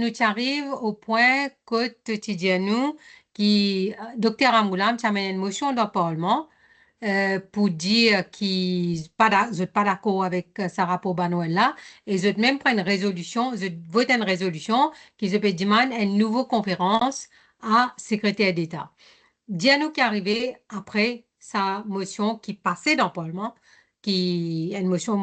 nous arrive au point que tu dis nous, qui, docteur Amoulam, tu amène une motion dans le Parlement pour dire qu'ils ne sont pas d'accord avec ce rapport Banoël là, et ils ont même pris une résolution, ils ont voté une résolution qui se demande une nouvelle conférence à secrétaire d'État. Dis-nous qui est arrivé après sa motion qui passait dans le Parlement, qui est une motion,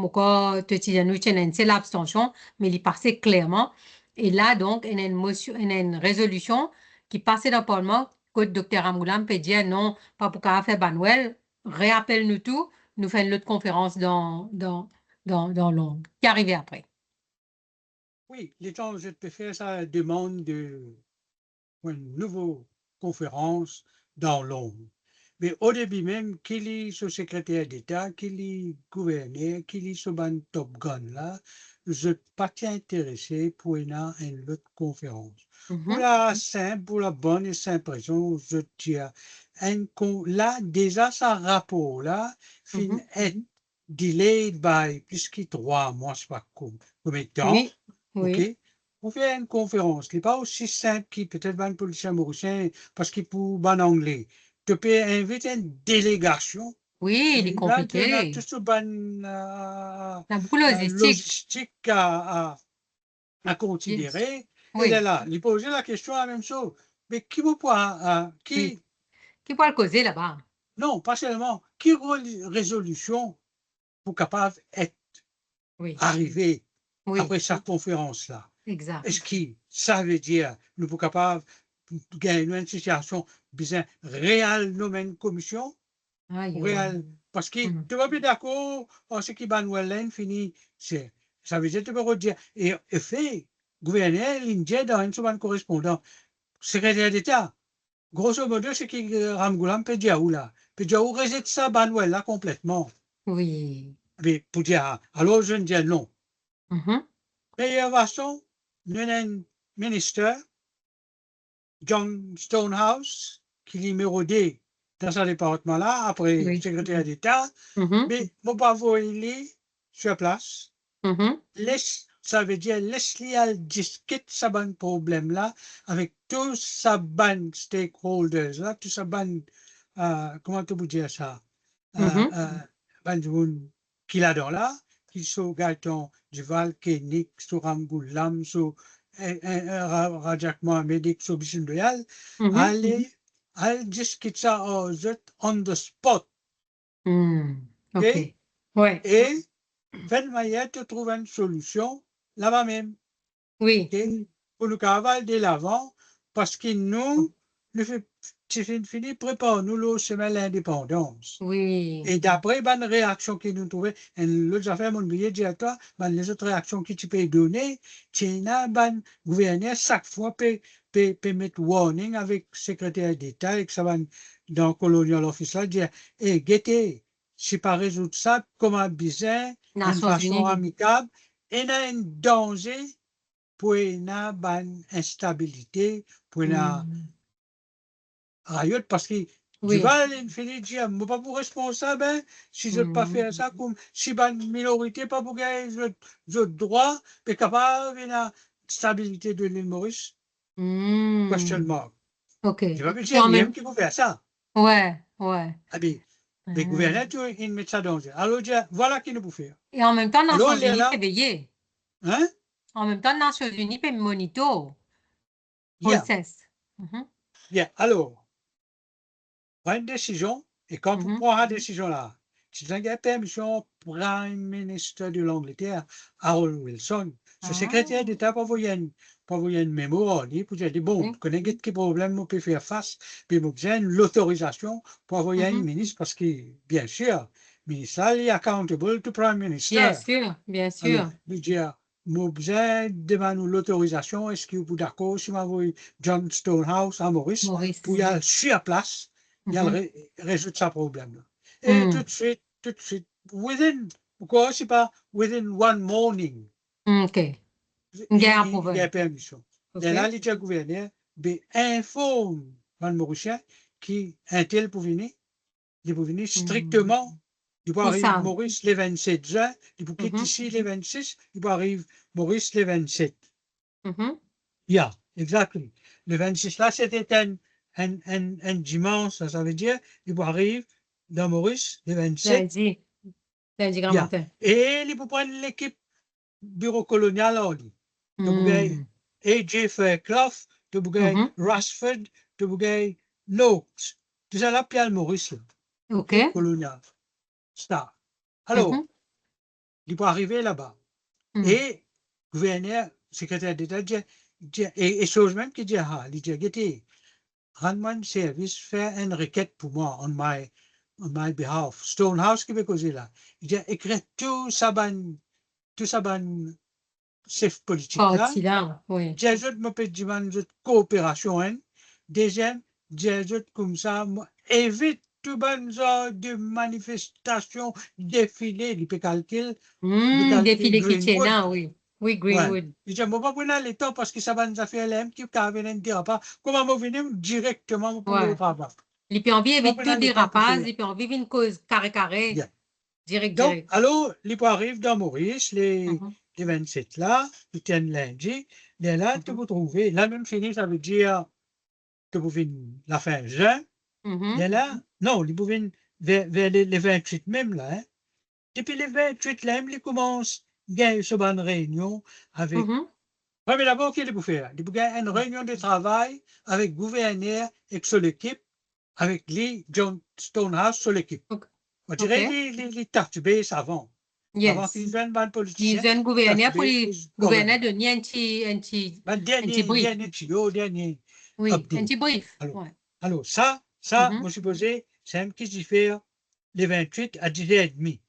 c'est l'abstention, mais il passait clairement. Et là, donc, il y a une motion, il y a une résolution qui passait dans le Parlement que le docteur Amoulam peut dire non, pas pour qu'on faire Banuel, réappelle-nous tout, nous faisons l'autre conférence dans Londres, qui est arrivé après. Oui, les temps, je te fais sa demande une nouvelle conférence dans Londres. Mais au début même, qu'il est ce secrétaire d'État, qu'il est gouverneur, qu'il est ce ban Top Gun là, je ne pas intéressé pour une autre conférence. Pour la simple, pour la bonne et simple raison, je tiens là, déjà, ça rapport là, fin être delayed by plus que 3 mois, je sais pas combien de temps. Oui, OK? oui. On fait une conférence qui n'est pas aussi simple que peut-être un policier mauricien parce qu'il pour ban anglais. Tu peux inviter une délégation. Oui, il est Là, tu as tout compliqué. ce ban Il y a beaucoup de logistique. logistique à considérer. Et Oui, là, il pose la question la même chose. Mais qui vous pas, oui. Qui peut le causer là-bas? non, pas seulement, qui résolution pour capable être Oui, arrivé oui, après sa conférence-là? exact. Est-ce que ça veut dire nous sommes capables de gagner une situation bien réelle dans une commission? Aïe, Réelle. Parce que mhm. tu vas bien d'accord, en ce qui va nous fini, ça veut dire que tu peux dire, et fait, gouverneur, l'Indien dans une semaine correspondant, secrétaire d'État, grosso modo, c'est que Ramgoulam peut dire où là, peut dire où réside ça, Banuel là, complètement. Oui. Mais pour dire, alors je ne dis non. Mhm. Meilleure façon, nous avons un ministre, John Stonehouse, qui est numéro 2 dans ce département-là, après Oui. secrétaire d'État, Mhm. mais mon pavot, il est sur place. Mhm. Ça veut dire laisse-lui à discuter ce bon problème-là avec tous ces bons stakeholders, là, tous ces bons, comment tu peux dire ça, Mhm. bons gens qu'il a dans là, qui sont Gaëtan Duval, Kénik, sur Ramgoulam, sur Rajak Mohamed, sur Bisson Royal, Mhm. allez discuter ça on the spot, Hmm. OK. ok? Ouais. Et faites manière de trouver une solution là-bas même. Oui. Okay? Pour le cavale de l'avant, parce que nous, c'est fini, prépare-nous le semaine de l'indépendance. Oui. Et d'après une réaction que nous trouvons, et l'autre affaire, mon billet directeur, les autres réactions que tu peux donner, tu as un gouverneur, chaque fois, peut mettre warning avec le secrétaire d'État, et que ça va dans le colonial office là, dire, hé, guettez, si pas résoudre ça, comment bizarre, d'une Nations façon Unies. amicable, et il y a un danger pour une instabilité, pour une Hmm. riot, parce que Oui. Duval, il finit de dire, moi pas pour responsable, hein, si je ne pas Hmm. faire ça, comme si une minorité, pas pour gagner le droit, mais capable une stabilité de l'île Maurice, question Hmm. mark. OK. Je ne vais pas Et dire en rien même... qui peut faire ça. Ouais, ouais. Ah bien, les Hmm. gouverneurs, ils mettent ça dans danger. Alors, dire, voilà qui nous peut faire. Et en même temps, Alors, Nations il est Unies peut là, veiller. hein, En même temps, Nations Unies peut monitor. bien, Process. Mhm. bien. Alors, prend une décision, et quand vous Mhm. prenez la décision là, c'est un permission Prime Minister de l'Angleterre, Harold Wilson, ce secrétaire Ah, d'État pour vous une mémoire, pour dire, bon, oui. connaissez quel problème on peut faire face, puis vous besoin l'autorisation pour envoyer un Mhm. ministre, parce que, bien sûr, le ministre là, il est accountable to Prime Bien Minister. sûr, bien Alors, sûr. lui dire, nous besoin demande l'autorisation, est-ce que vous êtes d'accord si m'envoie John Stonehouse à Maurice pour y Maurice. aller sur place, il Mhm. résoudre ce problème-là. Et Hmm. tout de suite, pourquoi c'est pas within one morning, OK. Bien il y approuvé. a permission. OK. Et là, le gouverneur informe Van Mauricien qui un tel pour venir, il peut venir Hmm. strictement. Il peut Pour arriver ça. Maurice les 27 juin, il peut quitter Mhm. ici les 26, il peut arriver Maurice les 27. Mhm. Yeah, exactly. Le 26 là, c'était un dimanche, ça veut dire, il arrive dans Maurice, le 27, Lundi. Lundi grand yeah. matin. Et il peut prendre l'équipe bureau colonial en ligne. De Bougaye Hmm. AJ Fairclough, de Bougaye Mhm. Rashford, de Bougaye Noakes. Tout ça là, Pierre Maurice, là. OK. OK, colonial, star. Alors, Mhm. il peut arriver là-bas. Hmm. Et gouverneur, secrétaire d'État, et chose même qui dit, ah, il dit, écoutez, rends-moi un service, faire une requête pour moi, on my behalf. Stonehouse qui veut causer là. Il dit, écris tout ça, chef politique là. Parti là, oui. Des autres, me peut dire, une coopération, hein. Deuxième, des autres comme ça, évite tout bon genre de manifestations, défilés, il peut calculer, Défilé Greenwood. Kitchener, oui. Oui, Ouais. Greenwood. Je ne vais pas prendre le temps parce que ça va nous faire l'aime qui ne dira pas comment vous venez directement pour le Ouais. travail. Il peut en Je vivre ne vais évite pas tout prendre le temps pour dérapage, faire. il peut en vivre une cause carré carré, Bien. direct, Donc, direct. alors, les arrivent dans Maurice, Mhm. les 27 là, ils tiennent lundi, et là, tu Mhm. vous trouvez, là, même fini, ça veut dire que vous venez la fin juin, Mhm. et là, non, ils vous venez vers les 28 même, là, hein. Depuis les 28 là, ils commencent, gagner ce bonne réunion avec. Mhm. Oui, mais d'abord, qu'est-ce que vous faites? Vous faites une réunion de travail avec le gouverneur et son équipe, avec les John Stonehouse sur l'équipe. OK. On OK. dirait les tartubés avant qu'ils Yes. deviennent Ils politiciens, ont un gouverneur pour tartubés, les gouverneurs. gouverneurs donner Ben, un petit brief. dernier tuyau, dernier Oui, un update. petit brief. Alors, Ouais. alors ça, Mhm. moi, supposé, c'est un qui s'y fait les 28 à 10h30.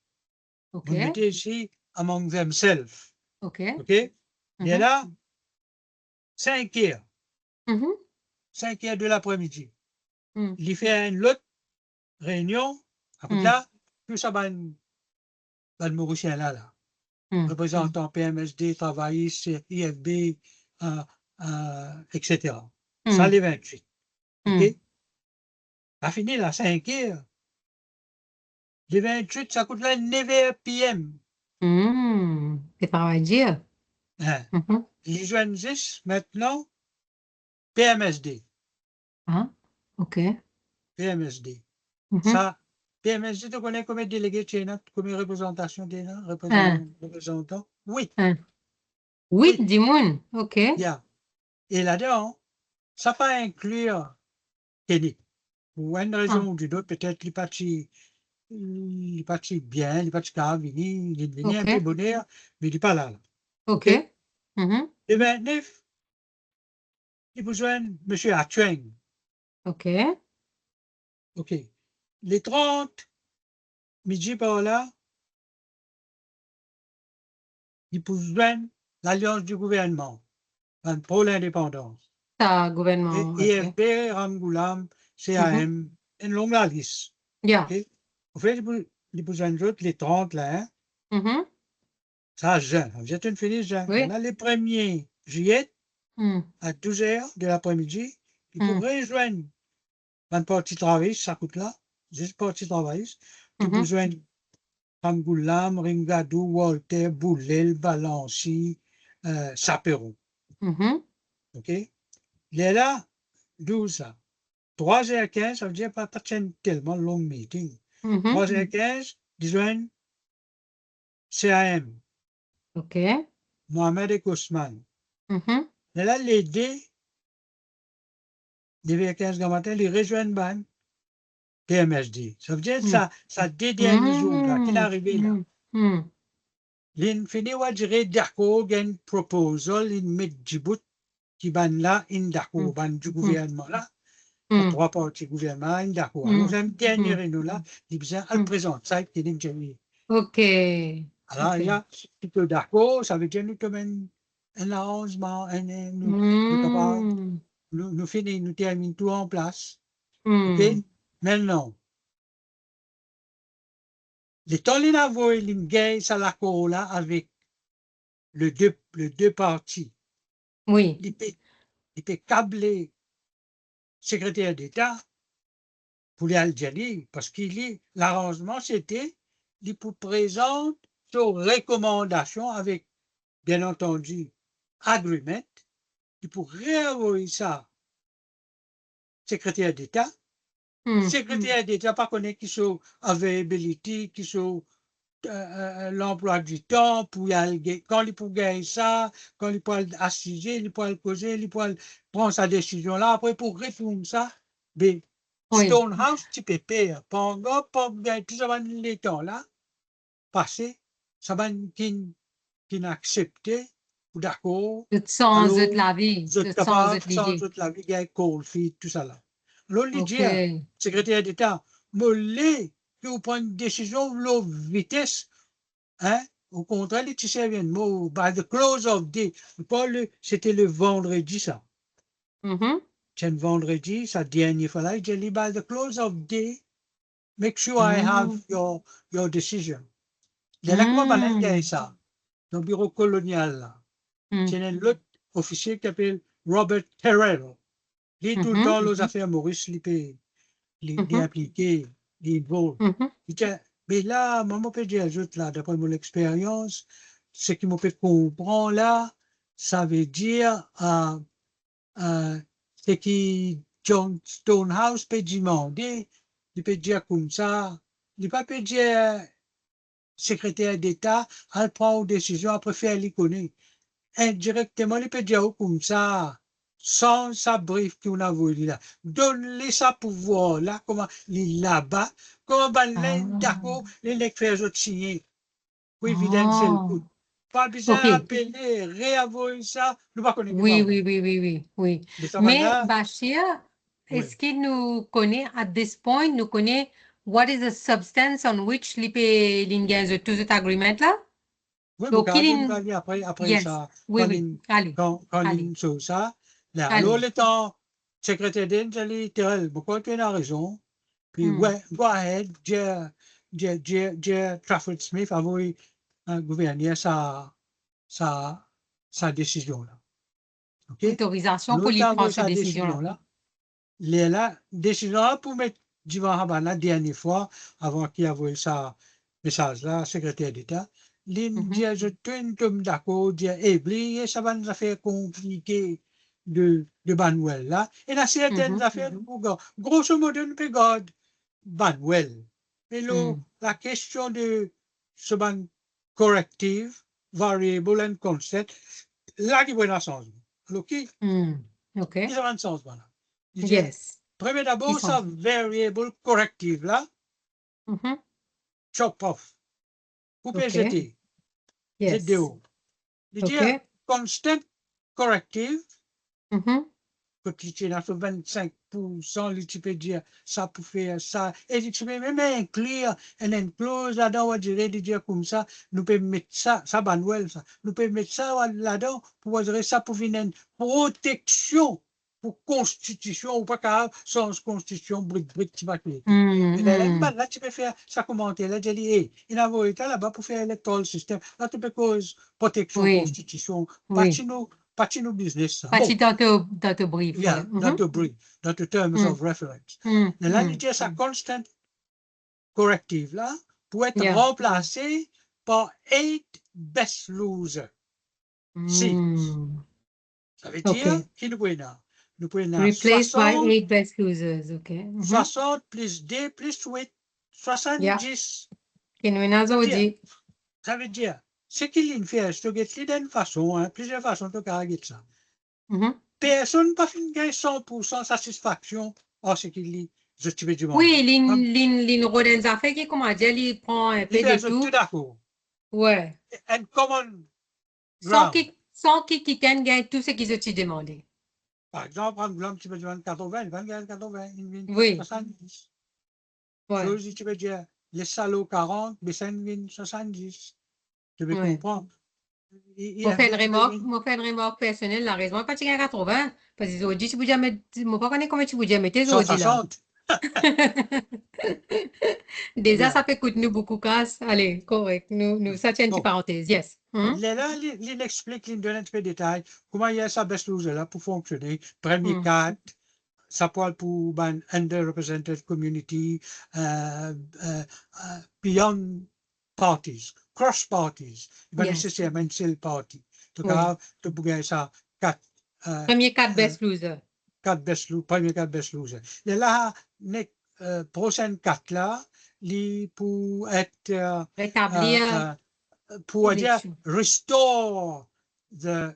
OK. Vous le mettez ici among themselves. OK. OK? Et Mhm. là, 5h, Mhm. 5h de l'après-midi. Mhm. Il fait une autre réunion. Après Mhm. là, tout ça, ben, Mauricien là, Mhm. Mhm. représentant PMSD, travailliste, IFB, etc. Ça, Mhm. les 28. OK? Mhm. A fini la 5h. Les 28, ça coûte là 9h PM. C'est pas à dire. Hein. Mhm. Les journalistes, maintenant, PMSD. Ah, OK. PMSD. Mhm. Ça, PMSD, tu connais combien de délégués tu as, combien de représentation tu as, Un, représentants? Oui, un. Oui, oui, Dimoun. OK. il y a. Et là-dedans, ça ne pas inclure Kenny. Pour une Ah, raison ou d'une autre, peut-être il est parti bien, il est parti calme, il est venu un peu OK. bonheur, mais il n'est pas là. OK? OK. Mhm. Le 29, il a besoin de M. Atueng. OK. OK. Les 30, midi par là, il a besoin de l'alliance du gouvernement pour l'indépendance. Ça, Et gouvernement. OK. IFP, Ramgoulam, Mhm. CAM, une longue la liste. Yeah. OK? En fait, il a besoin d'autres, les 30 là, hein? Mhm. Ça, juin. Vous êtes une fini juin. Oui. Là, les 1er juillet, Mhm. à 12h de l'après-midi, il faut Mhm. rejoindre un parti travailliste, ça coûte là, juste parti travailliste, tu peux Mhm. joindre Angoulame, Ringadou, Walter, Boulel, Balancy, Saperon. Mhm. OK? Il est là, 12 là. 3h15, ça veut dire pas tellement long meeting. Mhm. 3h15, ils joignent CAM, OK. Mohamed et Ousmane. Mhm. Et là, les deux, les 15 du matin, ils rejoignent BAN, PMSD. Ça veut dire que Mhm. ça deux derniers jours là, qui est Mhm. arrivé là. Mhm. Mhm. L'infini wa dire d'accord, gen proposal, in met Djibouti, qui ban là, in d'accord, ban du Mhm. gouvernement là, à Mhm. trois parties gouvernement, in d'accord. Alors, Mhm. j'aime dernier Mhm. réunion là, il besoin, elle Mhm. présente ça, qui est déjà. OK. Alors, il y OK. a, si tu es d'accord, ça veut dire nous comme un arrangement, nous capables, Mhm. nous finissons, nous terminons tout en place. OK? Mhm. Maintenant, les temps les navaux et les gays, ça l'accord là avec le deux parties. Oui. Il peut câbler secrétaire d'État pour les Algérie, parce qu'il est, l'arrangement, c'était, il pour présente sur recommandation avec, bien entendu, agreement, il pour réenvoyer ça, secrétaire d'État. Secrétaire d'État, pas connaître qui sont availability, qui sont l'emploi du temps, pour y aller, quand il pour gagner ça, quand il peut assister, il peut causer, il peut prendre sa décision là, après pour répondre ça, mais Oui, Stonehouse, tu peux payer, pendant, tout ça va les temps là, passé, ça va qui n'a accepté, ou d'accord, de sans de alors, la vie, vous êtes de sans de capable, sans l'idée. toute la vie, gagner cold feet, tout ça là. Alors, il dit, OK. secrétaire d'État, mollet, que vous prenez une décision, l'eau vitesse, hein, au contraire, les t-shirts viennent, mot, by the close of day, c'était le vendredi, ça. C'est le vendredi, ça dernière fois là, il dit, by the close of day, make sure I have your decision. Il y a comment on gagne ça, dans le bureau colonial, là. C'est un autre officier qui s'appelle Robert Terrell. Il est tout le temps, les affaires Maurice, il est impliqué, il est involved. Il dit, mais là, maman peut dire, là, d'après mon expérience, ce qui me fait comprendre là, ça veut dire, ce qui John Stonehouse peut demander, il peut dire comme ça, il ne peut pas dire, secrétaire d'État, elle prend une décision, après faire l'icône. Indirectement, il peut dire comme ça, sans sa brief qu'on a voulu là. Donne-lui sa pouvoir là, comment il là-bas, comment d'accord, les faire autres signer. Oui, évidemment, c'est le coup. Pas besoin OK. d'appeler, réavoir ça, nous ne connaissons Oui, pas. oui, oui, oui, oui, oui. Mais ça va Mais là, Bashir, oui. est-ce qu'il nous connaît, at this point, nous connaît what is the substance on which lipe l'ingage tout cet agreement là? Oui, Donc, il Bocadine in, va dire après yes, ça, oui, oui, allez, quand allez, il chose ça, là, alors allez. le temps, secrétaire d'État, il dit, pourquoi tu as raison? Puis, ouais, go ahead, Trafford Smith a voulu gouverner sa décision là. OK? Autorisation pour lui L'autre a prendre voulu cette sa décision décision là. là. La décision là pour mettre Divan Raban la dernière fois, avant qu'il ait sa message là, secrétaire d'État, il dit, je suis d'accord, dit, oubliez, ça va nous faire compliquer de Banwell là. Et là, certaines affaires, grosso modo, nous peut garder Banwell. Mais là, la question de ce ban corrective, variable and constant, là, il y a un changement. OK? OK. Il y a un changement là. Il dit, Yes. premier Ils d'abord, sont. ça variable corrective là, chop off. Couper, OK. jeter. Yes. ZDO. Il dit, OK. constant corrective, Mhm. que tu as 25%, tu peux dire ça pour faire ça. Et tu peux même inclure une clause là-dedans, on dirait de dire comme ça, nous pouvons mettre ça, ça manuel, ça. Nous pouvons mettre ça là-dedans pour dire ça pour venir une protection pour constitution ou pas grave, sans constitution, tu vas cliquer. Mais là, tu peux faire ça commenter, là, tu dis, hey, il y a un état là-bas pour faire l'électoral système. Là, tu peux cause protection, Oui, constitution, oui. pas de business, ça. Pas Bon. si dans te brief, ouais. Yeah, not to brief, not to terms of reference. Mais là, il dit ça constant corrective là, pour être Yeah. remplacé par 8 best loser seats. Ça veut dire OK. qu'il nous pouvons Replaced by 60, 8 best losers. OK. 60 plus 2 plus 8, Yeah. 70. Kinwina Ça veut dire, Zodi. ça veut dire, ce qu'il fait, c'est que d'une façon, hein, plusieurs façons de faire ça. Personne n'a pas fait gagner 100% satisfaction en ce qu'il dit, je te veux du monde. Oui, l'in Rodenza fait qui, comment dire, il prend un peu de Ils sont tout tout. d'accord. Ouais. And common Sans ground. qui gagne tout ce qu'ils ont demandé. Par exemple, un blanc, tu peux dire 80, il va gagner 80, il vient Oui. 70. Ouais. Chose, tu peux dire, les salauds 40, mais ça vient 70. Tu peux Ouais. comprendre. Il Moi, a dit, tu peux dire, fait une remarque personnelle, la raison, pas tu gagnes 80. Parce que aujourd'hui, si vous jamais, moi, pas connais comment tu vous mettre aujourd'hui là. 160. Déjà, Yeah. ça fait coûter nous beaucoup casse. Allez, correct. Ça tient une petite Bon, parenthèse. Yes. là, il explique, il donne un peu de détails, comment il y a sa best loser là pour fonctionner. Premier cadre, ça parle pour une underrepresented community, beyond parties, cross parties, pas Yes. nécessairement une seule partie. Donc, Oui. tu peux gagner ça, 4 Premier 4 euh, best loser. premier 4 best loser. Et là, les prochaines 4 là, les pour être, Rétablir pour dire, élection. restore the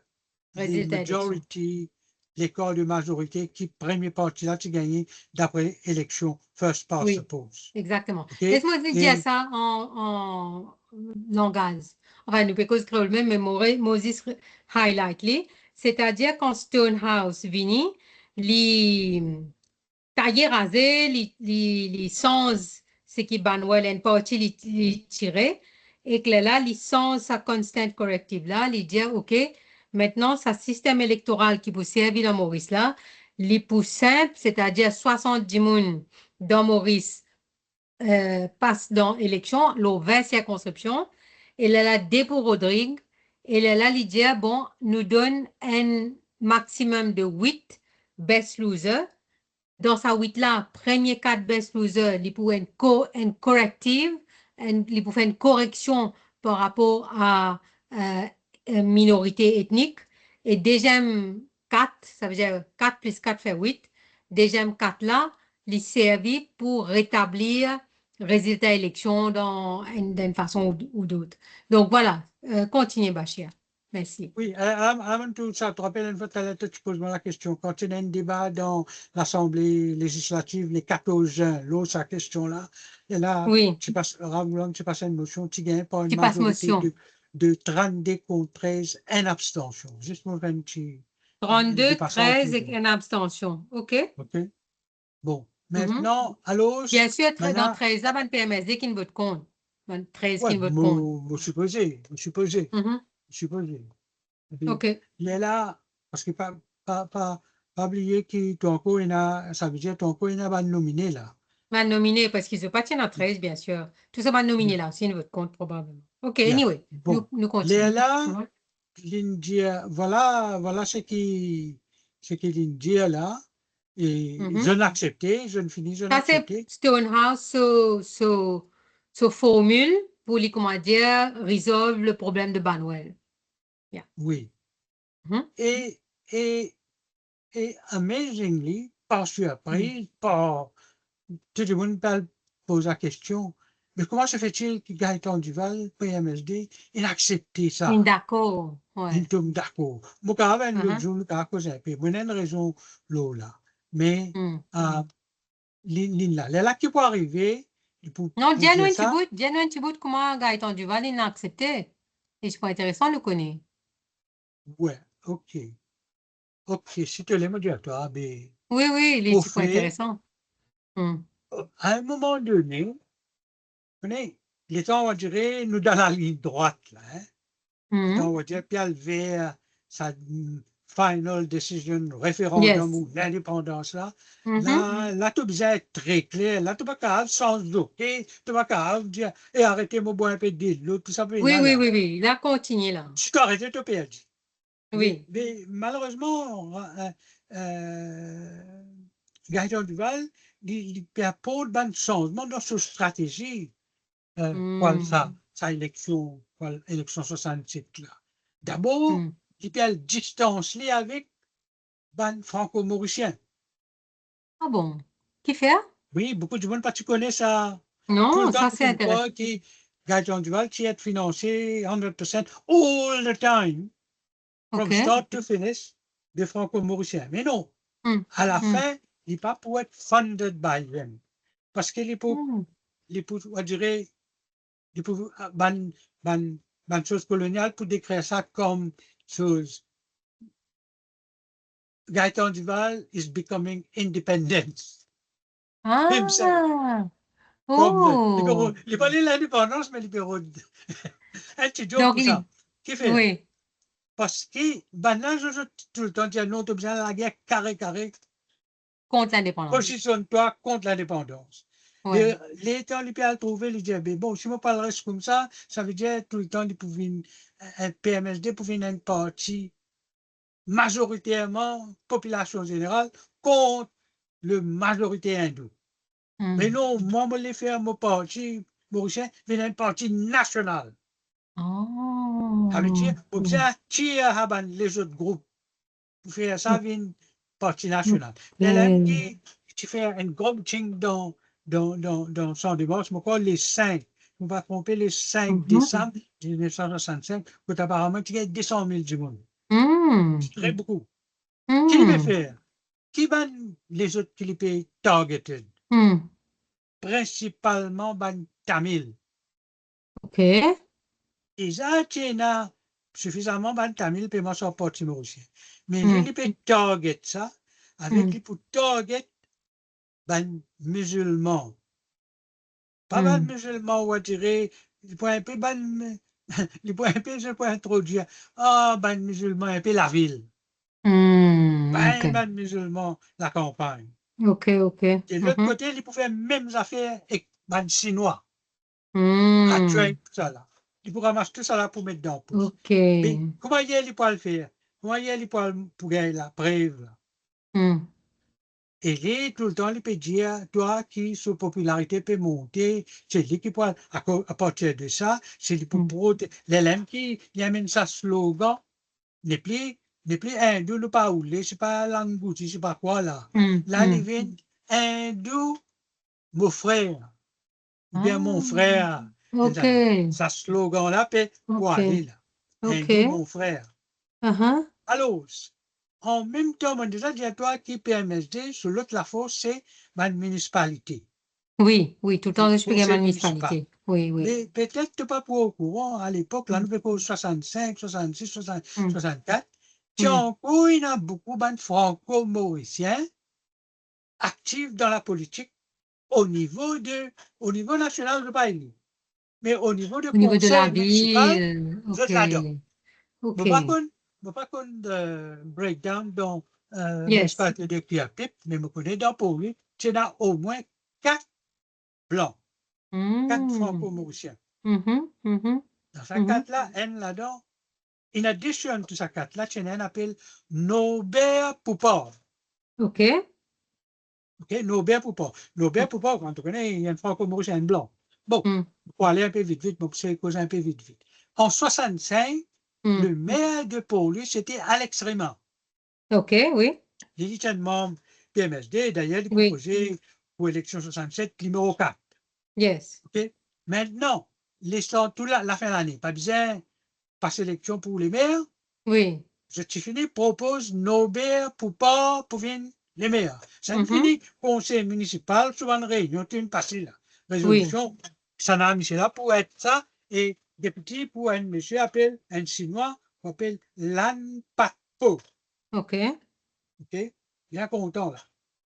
Résultat élection. majority, l'école de majorité qui, premier parti là, tu gagnes d'après élection, first past the Oui, post. exactement. OK? Laisse-moi te dire Et ça en langage. Enfin, nous pouvons écrire le même, mais Moses highlight li. C'est-à-dire quand Stonehouse vini, li taillé rasé, li sans ce qui banwell une partie li tiré, et que là, li sans sa constant corrective là, li dit, OK, maintenant, sa système électoral qui vous servir dans Maurice là, li plus simple, c'est-à-dire 70 moun dans Maurice passe dans l'élection, le 20 circonscriptions, et là, dépôt Rodrigue, et là, il dit, bon, nous donne un maximum de 8 best losers. Dans sa 8 là, premier 4 best losers, il pour une corrective, il pour faire une correction par rapport à une minorité ethnique. Et deuxième 4, ça veut dire 4 plus 4 fait 8. Deuxième 4 là, il servit pour rétablir résultat élection d'une façon ou d'autre. Donc voilà, continuez Bachir. Merci. oui, avant tout ça, tu te rappelles une fois, tu poses-moi la question. Quand il y a un débat dans l'Assemblée législative, les 14 juin, l'autre, sa question-là, et là, Oui, tu passes, tu passes une motion, tu gagnes par une tu passes majorité motion. de 32 contre 13, une abstention. Juste pour faire un petit 32, dépassant 13 tout. et une abstention. OK? OK? Bon. Mhm. Maintenant, à l'os, Bien sûr, dans maintenant, 13, là, ben PMSD qui ne vote contre. Ben 13 ouais, qui ne vote contre. me supposé. Mhm. Supposé. Et puis, OK. il est là, parce que pas oublier que ton co, ça veut dire ton co, il a nominé là. Ben nominé, parce qu'ils ne pas dans 13, bien sûr. Tout ça, ben nominé Bien, là, s'ils ne vote contre, probablement. OK, bien. anyway, Bon, nous il est continuons. là, Mhm. l'India, voilà ce qu'il dit là. Et je Mhm. n'acceptais, je ne finis, je Ça, c'est n'acceptais. Stonehouse, formule pour, les, comment dire, résolve le problème de Banwell. Yeah. Oui. Mhm. Et, et, et amazingly, par Mhm. surprise, par tout le monde pose la question, mais comment se fait-il que Gaëtan Duval, PMSD, il a accepté ça? D'accord. Il Ouais. tombe d'accord. Mon cas, l'autre Mhm. jour, le cas cause un peu. Moi, j'ai une raison là. Mais, Mhm. là qui peut arriver, Non, pour dire ça, Diano Nchibut, comment Gaëtan Duval, il n'a accepté. Et c'est pas intéressant de le connaître. ouais, ok. Ok, si tu l'aimes dire toi, ben, Oui, oui, il au est pas fait, intéressant. Hmm. à un moment donné, vous connaissez, les gens vont dire, nous dans la ligne droite, là, hein. Mhm. On va dire, puis elle vers sa final decision, référendum Yes. ou l'indépendance là, Mhm. là, tout besoin être très clair. Là, tu vas capable sans bloquer, tu vas capable dire, et arrêtez mon boire un peu de l'eau, tout ça, Oui, là, oui, là. oui, oui. Il a continué là. Si tu arrêtes, tu perdu. Oui. Mais malheureusement, Gaëtan Duval, il perd pas de changement dans sa stratégie, pour Hmm. sa élection, pour l'élection 67 là. D'abord, Hmm. il perd distance là avec ban franco-mauricien. Ah bon. Qui fait? Oui, beaucoup de monde, pas tu connais ça. Tout le Non, temps, ça tu c'est ne intéressant. pas que Gaëtan Duval, qui est financé 100% all the time, from OK. start to finish, des franco-mauriciens. Mais non, Hmm. à la Hmm. fin, il n'est pas pour être funded by them. Parce qu'il est pour, Hmm. on dirait, il est pour, ban, ban chose coloniale pour décrire ça comme chose. Gaëtan Duval is becoming independent himself. Ah. Comme libéraux, Oh. il n'est pas l'indépendance, mais libéraux. Un petit joke Donc, pour ça. Qui fait? oui. Parce que, ben là, je tout le temps dire non, tu as besoin de la guerre carré, Contre l'indépendance. positionne-toi contre l'indépendance. Ouais. L'État, il peut trouver, il dit, ben bon, si on parle reste comme ça veut dire tout le temps, il pouvait, un PMSD pouvait être une partie majoritairement, population générale, contre le majorité hindoue. Mais Hmm. non, moi, je voulais faire mon parti mauricien, mais une partie nationale. Ça veut dire, Oh. on bien tirer les autres groupes pour faire ça, vient parti national. Ok. Les lames qui tu fais un gros meeting dans son dimanche, je crois les 5, on va tromper les 5 Mhm. décembre 1965, où apparemment tu as 200 000 du monde. Hmm. C'est très beaucoup. Qui les peut Hmm. faire? Qui ban les autres qui les paient targeted? Hmm. Principalement ban Tamil. Ok. Et ça, tu as suffisamment ban Tamil pour m'en sortir aussi. Mais Hmm. les peut target ça, avec Hmm. les pour target ban musulmans. Pas ban Hmm. musulmans, on va dire, il faut un peu ban, il faut un peu, je peux introduire, ah, ban musulmans, un peu la ville. Hmm. Ok. Pas ban musulmans, la campagne. Ok. Ok. Et de l'autre Mhm. côté, ils pouvaient faire mêmes affaires avec ban chinois. Hmm. Gratuit, tout ça là. Il pourra ramasser tout ça là pour mettre dans le pouce. Ok. Mais comment il pourra le faire? Comment il pourra pour gagner la preuve là? Hmm. Et lui, tout le temps, il peut dire, toi qui, sous popularité, peut monter, c'est lui qui pourra, à partir de ça, c'est lui pour Hmm. protéger. L'élève qui il amène sa slogan, n'est plus hindou, ne pas oulé, c'est pas langouti, c'est pas quoi là. Hmm. Là, il Hmm. vient hindou, mon frère, ou bien mon Ah. frère. Ok. Sa slogan-là, peut pour Ok. aller là. Ok. Hindou, mon frère. Uh-huh. Alors, en même temps, on déjà dit à toi qui PMSD, sur l'autre la force, c'est ma municipalité, Oui, oui, tout le temps, le je peux gagner ma conseil municipal. municipalité. Oui, oui. Mais peut-être tu n'es pas au courant, à l'époque, là, Hmm. nous faisons 65, 66, 60, Hmm. 64. Hmm. Tiens, il y a beaucoup de franco-mauriciens actifs dans la politique au niveau national de pays. Mais au niveau du Au niveau de la conseil municipal, ville. je Ok. l'adore. Ok. Je pas qu'on breakdown dans Yes. municipalité de Pierre-Pip, mais je connais dans Pau, tu as au moins 4 blancs, 4 Hmm. franco-mauriciens. Mhm. Mhm. Dans ces Mhm. 4-là, un là-dedans, in addition to ces 4-là, tu as un appel Nobert Poupard. Ok. OK, Nobert Poupard. Nobert Poupard, quand tu connais, il y a un franco-mauricien, un blanc. Bon, Hmm. pour aller un peu vite, vite, bon, c'est causer un peu vite, vite. En 65, Hmm. le maire de Pau, c'était Alex Raymond. Ok, oui. Il était un membre PMSD, d'ailleurs, il Oui. proposait pour l'élection 67, numéro 4. Yes. OK? Maintenant, l'histoire, tout la fin de l'année, pas besoin de passer l'élection pour les maires. Oui. Je suis fini, propose Nobert pour pas pour venir les maires. Ça me Mhm. finit, conseil municipal, souvent une réunion, tu une passée là. Oui. Résolution, ça n'a mis là pour être ça, et député pour un monsieur appelle, un chinois, qu'on appelle Lan Patpo. Ok. OK? Bien content là.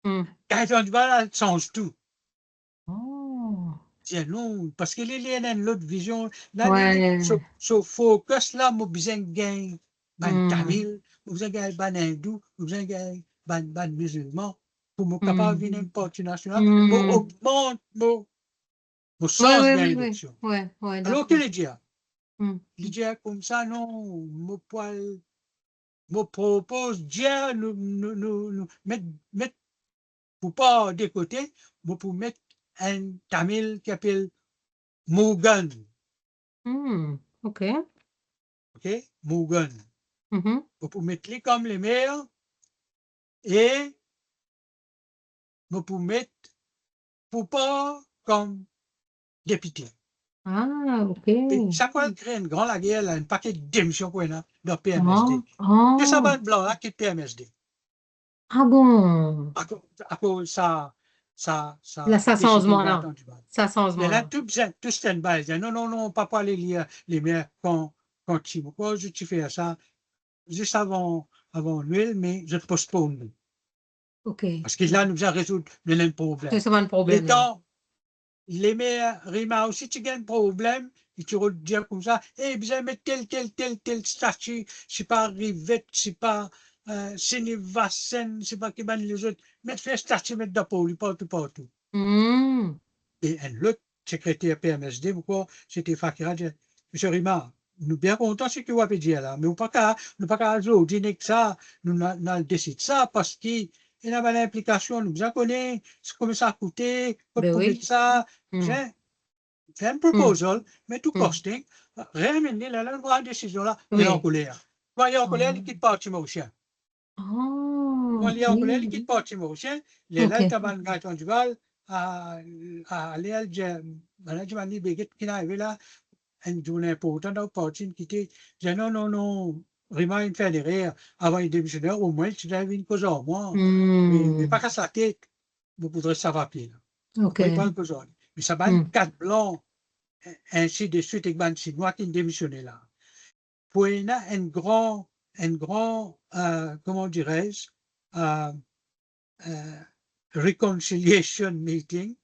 Hmm. Quand on va, ça change tout. Oh. Tiens, non, parce que les a l'autre vision, là, Ouais. so focus là, moi, besoin de gagner, ban Hmm. tamil, moi, besoin de gagner ban hindou, moi, besoin de gagner ban musulman, pour me capable de Hmm. venir une partie nationale, moi, Hmm. augmente mon Oui, sens oui, de oui, oui. l'élection. Ouais, ouais, Alors, que d'accord. les dit? Hmm. Les dit comme ça, non, me propose, Dieu, mettre, pour pas de côté, pour mettre un tamil qui appelle Mugan. Hmm. Ok. OK? Mugan. Mhm. Pour mettre les comme les maires et pour mettre pour pas comme député. Ah, ok. Et chaque fois qu'il crée une grande guerre, un paquet de démissions qu'on a dans PMSD. Oh, Que ça va oh. être blanc là qui est PMSD. Ah bon. À cause Là, ça ça décidé de changement battre là. du bal. Ça Mais changement là, là. tout stand-by. Non, non, non, pas pour aller lire les maires quand tu pourquoi je te fais ça juste avant Noël, mais je postpone. Ok. Parce que là, nous allons résoudre le même C'est problème. souvent le Les problème là. temps, les meilleurs rimas aussi, tu as un problème, et tu vas dire comme ça, eh bien, mais tel statut, c'est pas Rivette, c'est pas Sénévassen, c'est pas qui les autres, mais fais statut, mettre de partout, partout. Hmm. Et un autre secrétaire PMSD, pourquoi c'était Fakira, dit, monsieur Rima, nous bien contents ce que vous avez dit là, mais nous pas qu'à aujourd'hui, que ça, nous décide ça parce qu'il y a une implication, nous en connaissons, comment ça a coûté, Ben pour mettre oui. ça, Hmm. fait un Hmm. proposal, mais tout Hmm. costing, rien là, la décision là, il est en Oui. colère. Quand il est en colère, il Hmm. quitte pas Timothée. Oh, Moi, les Anglais, OK. qui quitte parti mauricien, les là, OK. taban gâton du Val, à aller à Management Béguet qui est arrivé là, une journée importante, au parti, qui était, disait non, non, non, vraiment, il fait derrière, avant les démissionnaires, au moins, tu avais une cause en moi, mais pas Hmm. qu'à sa tête, vous voudrez savoir pied, là. Après, il OK. parle que ça. Mais ça va Hmm. une quatre blancs, ainsi de suite, avec ban chinois qui démissionné là. Pour un grand, comment dirais-je, euh, euh, reconciliation meeting.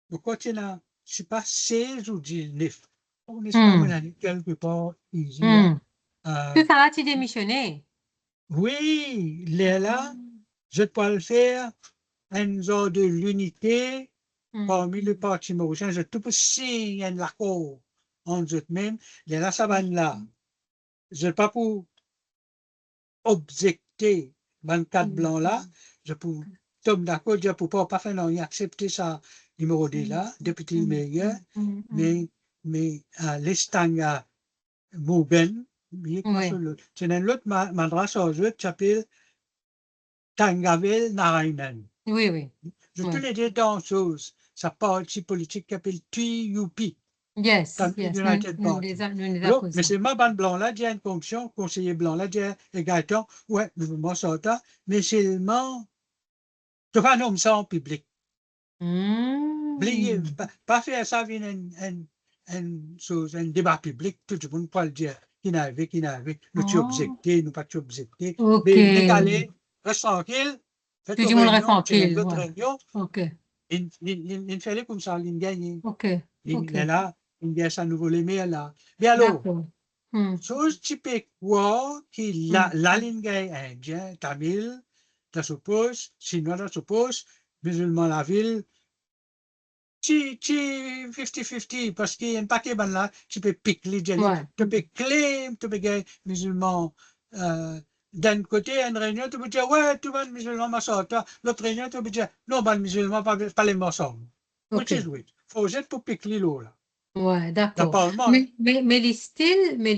Pourquoi tu n'as, je sais pas, 16 ou 19. On espère qu'on Hmm. a quelque part ici, là. Hmm. Euh, Tout ça a-t-il démissionné? oui, les Ah. là, je peux le faire, un genre de l'unité Hmm. parmi le parti mauricien. Je te peux signer un accord entre eux-mêmes. Les là, ça va là. Je ne pas pour objecter 24 Hmm. blancs là, je peux tomber d'accord, je peux pas faire non, accepter ça numéro 2 Hmm. là, député Hmm. meilleur, Hmm. Hmm. mais l'Estanga Mouben, bien comment ça Oui, l'autre. C'est un autre madras aux autres qui s'appelle Tangavel Narayanan. oui, oui. Je te Oui. l'ai dit dans chose, sa parti politique qui s'appelle TUP, Yes, Tamil yes. United Party. Nous les Alors, mais accusons. c'est ma bande blanc là, j'ai une fonction, conseiller blanc là, j'ai un gâteau, ouais, le mouvement sortant, mais seulement tu vas nommer ça en public. Oubliez, Hmm. pas faire ça vient un débat public, tout le monde peut le dire, qui n'avait, nous tu Oh, objecté, nous pas tu objecté, OK. mais n'est qu'aller, reste tranquille, faites Tout une le monde reste réunion, c'est une tranquille. autre Ouais. réunion, OK. il fait comme ça, il gagne, OK. il est OK. là, il gagne sa nouveau les mails là. Mais alors, D'accord. Hmm. chose typique, quoi, qui Hmm. la ligne gagne indien, tamil, ça suppose, chinois, ça suppose, musulman la ville, tu 50-50 parce qu'il y a un paquet de là, tu peux piquer, Ouais. tu peux claim, tu peux gagner musulman. D'un côté, une réunion, tu peux dire, ouais, tout le monde musulman m'a sorti. L'autre réunion, tu peux dire, non, ben, musulman, pas les morceaux. Which is OK. which? Faut juste pour piquer l'eau, là. Ouais, Dans le d'accord. Parlement, hein. Mais les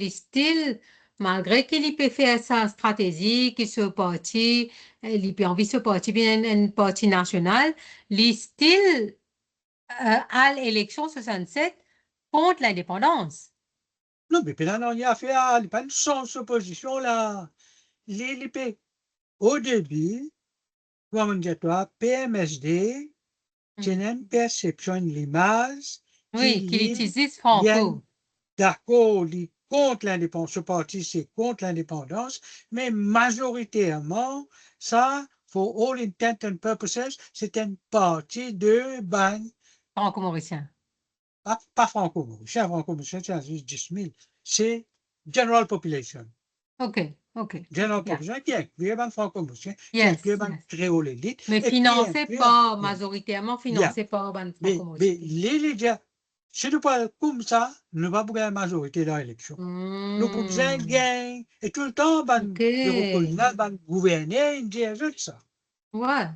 styles, malgré qu'il peut faire sa stratégie, qu'il se parti, il peut envie de se parti bien une parti national, les styles, à l'élection 67 contre l'indépendance. Non, mais là, il y a fait, il n'y a pas de sans opposition, là. L'ILP, au début, comme on dit, toi, PMSD, Hmm. tiene une perception, une image, Oui, qu'il qu'il y utilise a Franco. d'accord contre l'indépendance. Ce parti, c'est contre l'indépendance, mais majoritairement, ça, for all intents and purposes, c'est un parti de bagne, Franco-mauricien. pas franco-mauricien, franco-mauricien, c'est juste 10 000, c'est general population. OK, OK. General Yeah. population qui inclut un franco-mauricien, qui inclut Yes, un yes. créole élite, Mais et qui financé inclut, pas, yeah, majoritairement yeah. financé par ban Mais franco-mauricien. les gens, si nous parlons comme ça, nous ne pouvons pas la majorité dans l'élection. Nous pouvons Hmm. gagner, et tout le temps, ban bureau OK. colonial, ban gouverner, il dit juste ça. Ouais.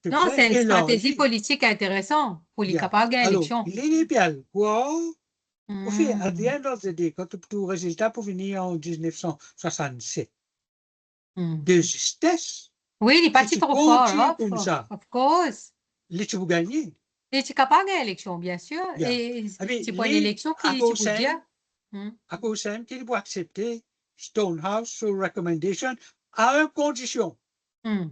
Tu Non, sais, c'est une et là, stratégie politique intéressante pour les yeah. capables de gagner Alors, l'élection. l'initial, quoi, au fait, à the Hmm. end of the day, quand tout résultat pour venir en 1967, Hmm. de justesse, Oui, il n'est pas si si tu trop fort, continues comme of, ça, of course. là, tu vas gagner. Et tu es capable de gagner l'élection, bien sûr. Yeah. Et Mais tu prends une élection qui, tu peux dire. Hmm. à cause qu'il doit accepter Stonehouse sur recommendation à une condition. Hmm.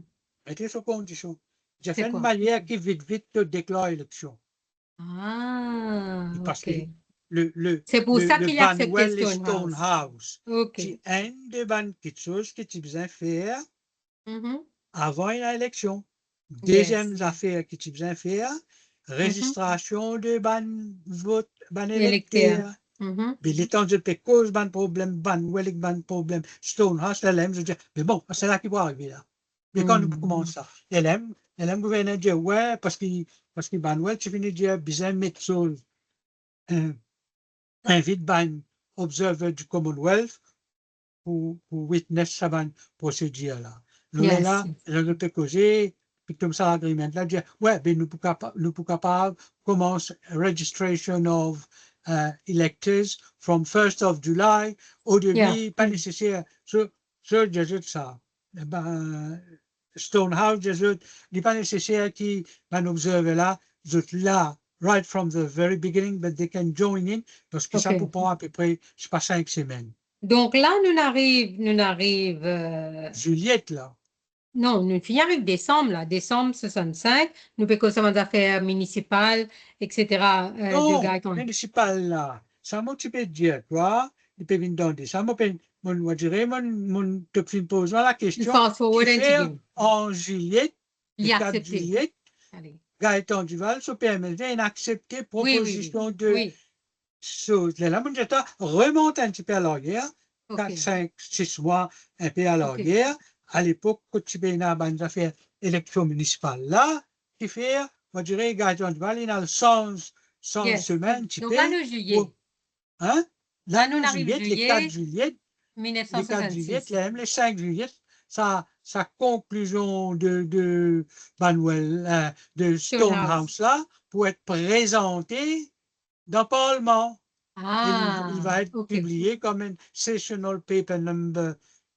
Mettez sur condition. J'ai C'est fait une quoi? manière qui vite te déclare l'élection. Ah, Parce OK. que C'est pour ça le qu'il a accepté Banwell et Stonehouse. Stonehouse, OK. c'est un des quelque chose que tu besoin faire Mhm. avant une élection. Yes. Deuxième affaire que tu besoin faire, Mhm. registration de ban vote, ban Électeur. électeur. Mhm. Mais les temps de cause ban problème, ban Welling ban problème, Stonehouse, LM, je dis, mais bon, c'est là qu'il va arriver là. Mais quand nous Hmm. commençons ça, LM gouverneur dit, ouais, parce que Banwell, tu finis de dire, besoin de mettre sur invite ban observer du Commonwealth pour witness sa ban procédure là. Nous Yes. là, nous peut causer, puis comme ça, l'agreement là, dire, ouais, ben nous pouvons capable, commence registration of electors from 1st of July, au Yeah. début, pas nécessaire, je ça. ben, Stonehouse, il n'est pas nécessaire qu'ils observent là, là, right from the very beginning, but they can join in, parce que ça OK. peut prendre à peu près, je sais pas, 5 semaines. Donc là, nous arrive, Juliette, là. non, nous finissons avec décembre, là, décembre 65, nous pouvons commencer les affaires municipales, etc., de Non, Gaëtan. municipal là. Ça m'a tu peux dire, toi, il peut venir demander. Ça m'a moi dirais, te pose la Nous question, fast qui forward un petit fait peu. en juillet, le Il a 4 accepté. juillet, Allez. Gaëtan Duval se permettait d'accepter Oui, oui, oui. proposition de Oui, choses. Là, mon Dieu, remonte un petit peu à l'arrière, 4, OK. 5, 6 mois, un peu à OK. l'arrière, à l'époque, quand tu peux dans affaires élection municipale là, qui fait, moi dirais, Gaëtan Duval, il a le sens, sans Yes. semaine, tu Donc là, peux, nous, juillet. hein? Là, Là, nous nous, arrive juillet, les 4 juillet juillet, les 4 juillet, 1966. les 5 juillet, sa conclusion de Manuel, de Stonehouse. Stonehouse là, pour être présenté dans le Parlement. Et il Ah, va être OK. publié comme un sessional paper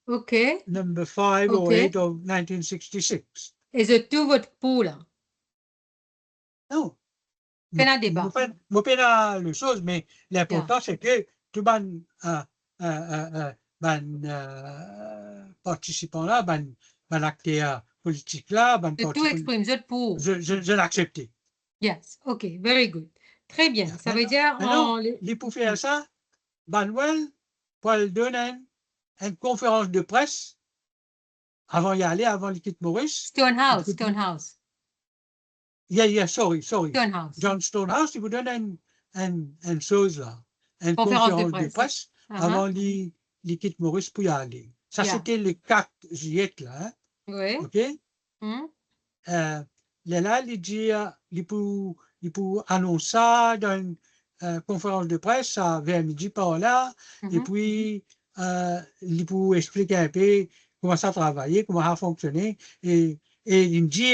OK. number 5 or 8 OK. of 1966. Et je tout votre pour là. Non, Fin à débat. je pas la chose, mais Yeah. l'important, c'est que tout participant là, acteur politique là, Je tout exprime, je pour. je l'accepte. Yes. OK. Very good. Très bien. Ça veut dire Maintenant, il pour faire ça, Manuel, pour le donner une conférence de presse avant d'y aller, avant qu'il quitte Maurice. Stonehouse. Stonehouse. Sorry. Stonehouse. John Stonehouse, il vous donne une chose là, une Conférence de conférence de presse. presse avant qu'il quitte Maurice pour y aller. Ça, Yeah. c'était le 4 juillet là. Hein? Oui. OK? Hmm. Là, il peut annoncer ça dans une conférence de presse vers midi par là, et puis il peut expliquer un peu comment ça travaillait, comment ça fonctionnait, et il dit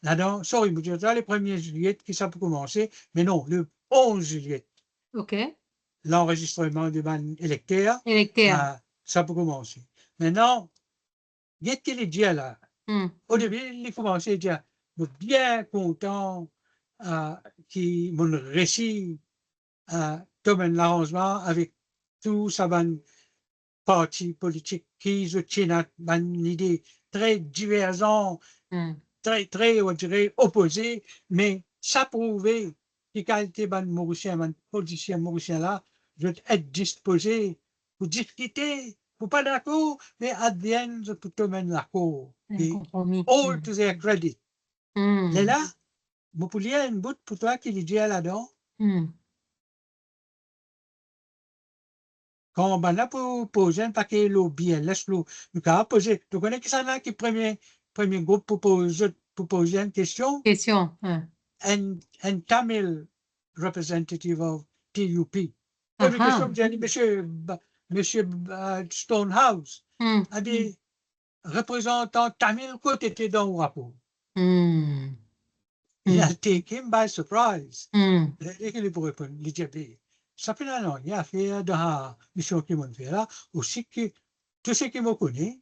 là-dedans, sorry, mais le 1er juillet qui ça peut commencer, mais non, le 11 juillet, OK. l'enregistrement du ban électeur, Électeur. ça peut commencer. Maintenant, qu'est-ce qu'il dit là? Hmm. Au début, il commençait à dire, bien content qui mon récit comme un arrangement avec tout ça parti politique qui soutient une idée très divergente, Hmm. très, on dirait, opposée, mais ça prouvait que qualité ban mauricien, ban politicien mauricien là, je vais être disposé pour discuter, pour pas d'accord, mais à the end, je peux te mettre d'accord. Un Et compromis. all to their credit. Hmm. Là, vous pourriez une bout pour toi qui dit là-dedans. Hmm. Quand on a pour poser un paquet l'eau bien, laisse-le. Nous avons posé. Tu connais qui ça là qui premier groupe pour poser une question? Question. Hein. Un Tamil representative of TUP. Première question, Ah. j'ai dit, monsieur Stonehouse, Hmm. a des représentants Tamil côté était dans le rapport. Hmm. Il a taken him by surprise. Hmm. Il pour répondre, il dit, ça fait un an, il a fait dans la mission qu'ils m'ont fait là, aussi que tout ce qui me connaît,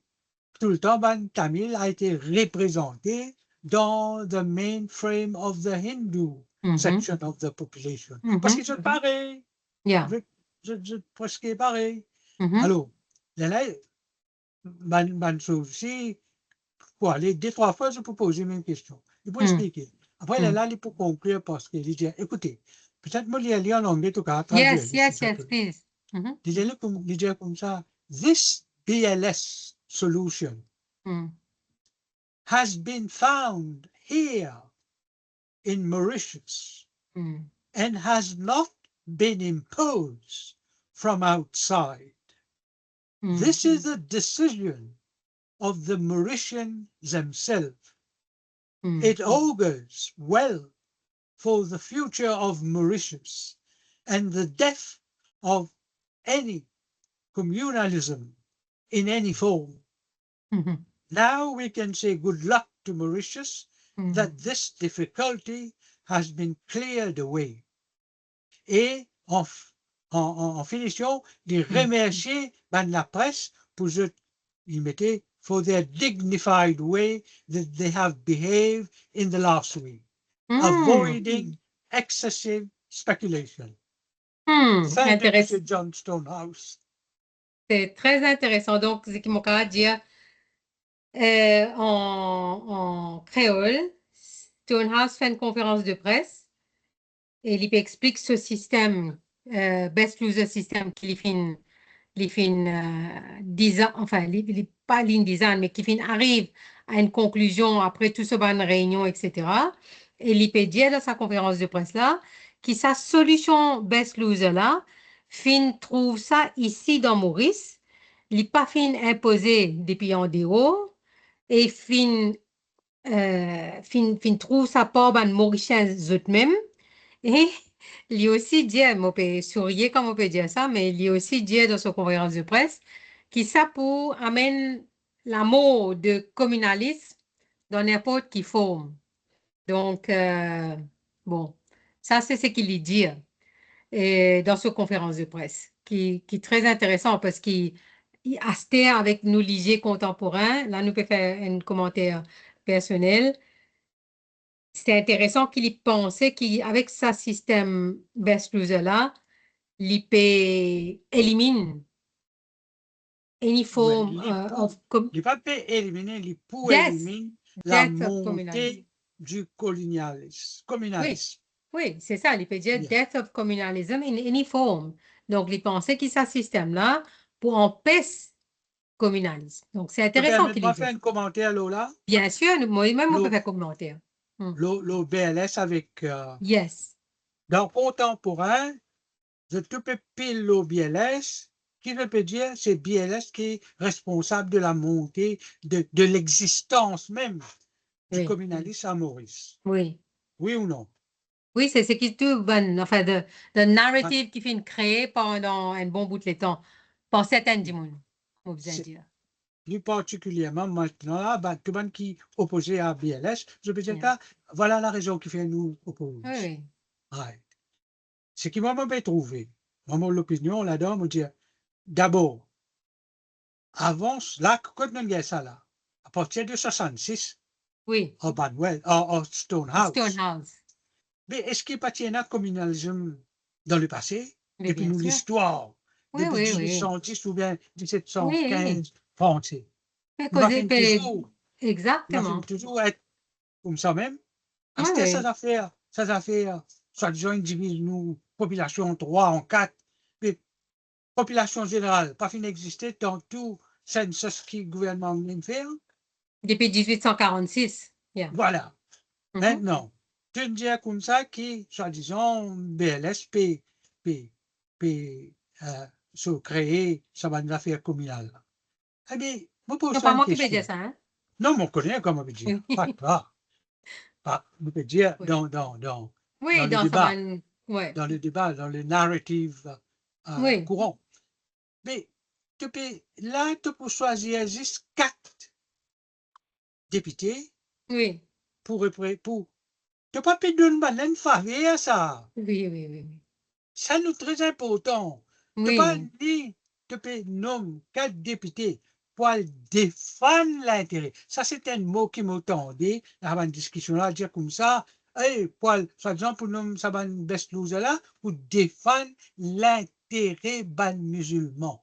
tout le temps, Tamil a été représenté dans the main frame of the Hindu section of the population. Parce que c'est pareil. Yeah. Je presque pareil. Mhm. Alors, là, aussi, pour aller 2-3 fois, je peux poser la même question. Il peut expliquer. Après, là, il peut conclure parce qu'il dit, écoutez, peut-être moi, il y a en anglais, tout cas, traduire. Yes, please. Il dit comme ça, this BLS solution has been found here in Mauritius and has not been imposed from outside. This is a decision of the Mauritians themselves. It augurs well for the future of Mauritius and the death of any communalism in any form. Now we can say good luck to Mauritius that this difficulty has been cleared away. Et en finition, de remercier la presse pour il mettait for their dignified way that they have behaved in the last week, avoiding excessive speculation. Thank you, Intéressant. Mr. John Stonehouse. C'est très intéressant. Donc, c'est qui m'a qu'à dire en créole, Stonehouse fait une conférence de presse et il explique ce système, Best Loser System qu'il fait, design, enfin, pas ligne design, mais qui fin arrive à une conclusion après tout ce ban de réunion, etc. Et il peut dire dans sa conférence de presse là, que sa solution Best Loser là, fin trouve ça ici dans Maurice, il n'est pas fin imposé depuis en haut et fin trouve ça pas ban Mauriciens eux-mêmes. Et il aussi dit, on peut sourire comme on peut dire ça, mais il aussi dit dans sa conférence de presse que ça pour amène l'amour de communalisme dans n'importe quelle forme. Donc, bon, ça c'est ce qu'il dit dans sa conférence de presse, qui est très intéressant parce qu'il asté avec nos lisiers contemporains. Là, nous pouvons faire un commentaire personnel. C'est intéressant qu'il y pensait qu'avec ce système best loser là, l'IP élimine any form of Il pas éliminer, il pour death, éliminer la death of communalism. montée du communalisme. Oui, c'est ça, l'IP dit Yeah. death of communalism in any form. Donc, il pensait que ce système-là pour empêcher le communalisme. Donc, c'est intéressant qu'il y faire un commentaire, Lola? Bien sûr, moi-même, on peut faire un commentaire. Le BLS avec... Yes. Dans contemporain, je te peux pile le BLS, qui veut dire c'est BLS qui est responsable de la montée de l'existence même du communalisme à Maurice. Oui. Oui ou non? Oui, c'est ce qui est tout bon. Enfin, de narrative qui fait créer pendant un bon bout de temps par certains démons, on vous dire. Plus particulièrement maintenant, là, tout le monde qui est opposé à BLS, je peux dire que voilà la raison qui fait nous opposer. Oui. Ouais. Ce qui m'a trouvé, moi, l'opinion là-dedans, me dire, d'abord, avant, là, quand on a ça là, à partir de 66, Oui. au Banwell, au Stonehouse. Stonehouse. Mais est-ce qu'il n'y a pas de communalisme dans le passé, Mais depuis nous l'histoire, oui, depuis oui, 1810 ou bien oui. 1715 français? Mais Nous avons toujours, exactement. toujours être comme ça même. Oui, C'était oui. ces affaires, soi-disant, ils divisent nous, population en 3, en 4, mais population générale, pas fin d'exister dans tout census qui le gouvernement vient de faire. Depuis 1846. Yeah. Voilà. Maintenant, tu me dis comme ça qui, soi-disant, BLSP, se créer, ça va nous affaire communale. Eh bien, je pose C'est pas une moi qui vais question. dire ça, hein? Non, on connaît comment on peut dire. Pas, on peut dire Oui. dans Oui, le dans débat. ça, ouais. Dans le débat, dans le narrative Oui. courant. Mais là, tu peux choisir juste 4 députés Oui. pour tu pas pu donner une faveur, ça. Oui, oui, oui. Ça nous très important. Tu Oui. pas dit, tu peux nommer 4 députés pour défendre l'intérêt. Ça, c'est un mot qui m'entendait dans une discussion là, dire comme ça. Hey, pour exemple, pour nommer ça, best loser là, pour défendre l'intérêt ban musulman.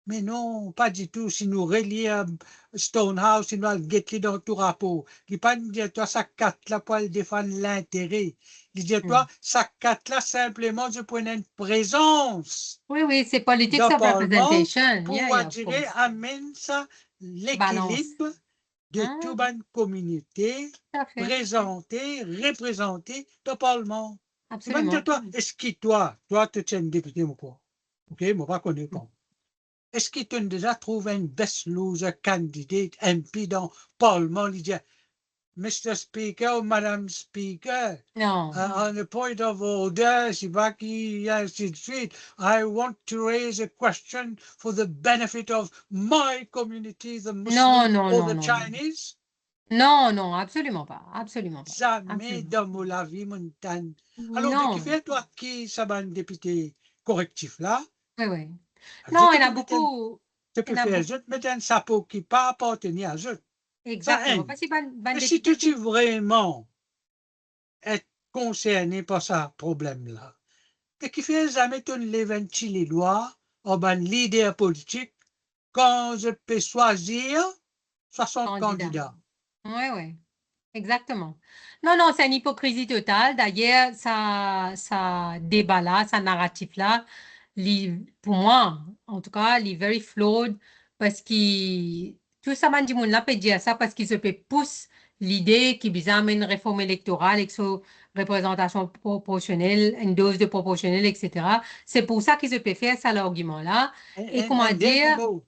Mais non, pas du tout. Si nous relions Stonehouse, si nous allons guetter dans tout rapport, il ne pas dire toi, ça carte là pour défendre l'intérêt. Il dit toi, ça carte là simplement, je prenais une présence. Oui, oui, c'est politique Dans of le Parlement representation. pour Yeah, of dire, course. amène ça l'équilibre de toute une communauté présentée, représentée dans le Parlement. Absolument. Toi, est-ce que toi, tu tiens une député ou quoi? Ok, moi, pas connais pas. Est-ce que tu as déjà trouvé un best loser candidate MP dans le Parlement? Il dit, Mr. Speaker ou Madame Speaker, Non. on a point of order, c'est pas qui, ainsi de suite. I want to raise a question for the benefit of my community, the Muslim or the Chinese. Non, non, absolument pas. Absolument pas. Jamais dans mon avis, montagne. Alors, de qui fait toi qui, ça va un député correctif là? Oui, oui. Non, il y en a beaucoup. tu Il y peux en a faire beaucoup. juste mettre un chapeau qui pas appartenir à eux. Ça Exactement. aide. Parce que ban Mais si député tu qui, vraiment être concerné par ce problème-là, et qui fait jamais ton levanti les lois, en ban leader politique, quand je peux choisir 60 candidat. candidats. Oui, oui. Exactement. Non, non, c'est une hypocrisie totale. D'ailleurs, ça débat-là, ça narratif-là, pour moi, en tout cas, il est very flawed parce que tout ça, man, du monde là peut dire ça parce qu'ils se peut pousse l'idée qu'ils besoin une réforme électorale avec sa représentation proportionnelle, une dose de proportionnelle, etc. C'est pour ça qu'ils se peut faire ça, l'argument-là. Et comment Un dernier dire, mot.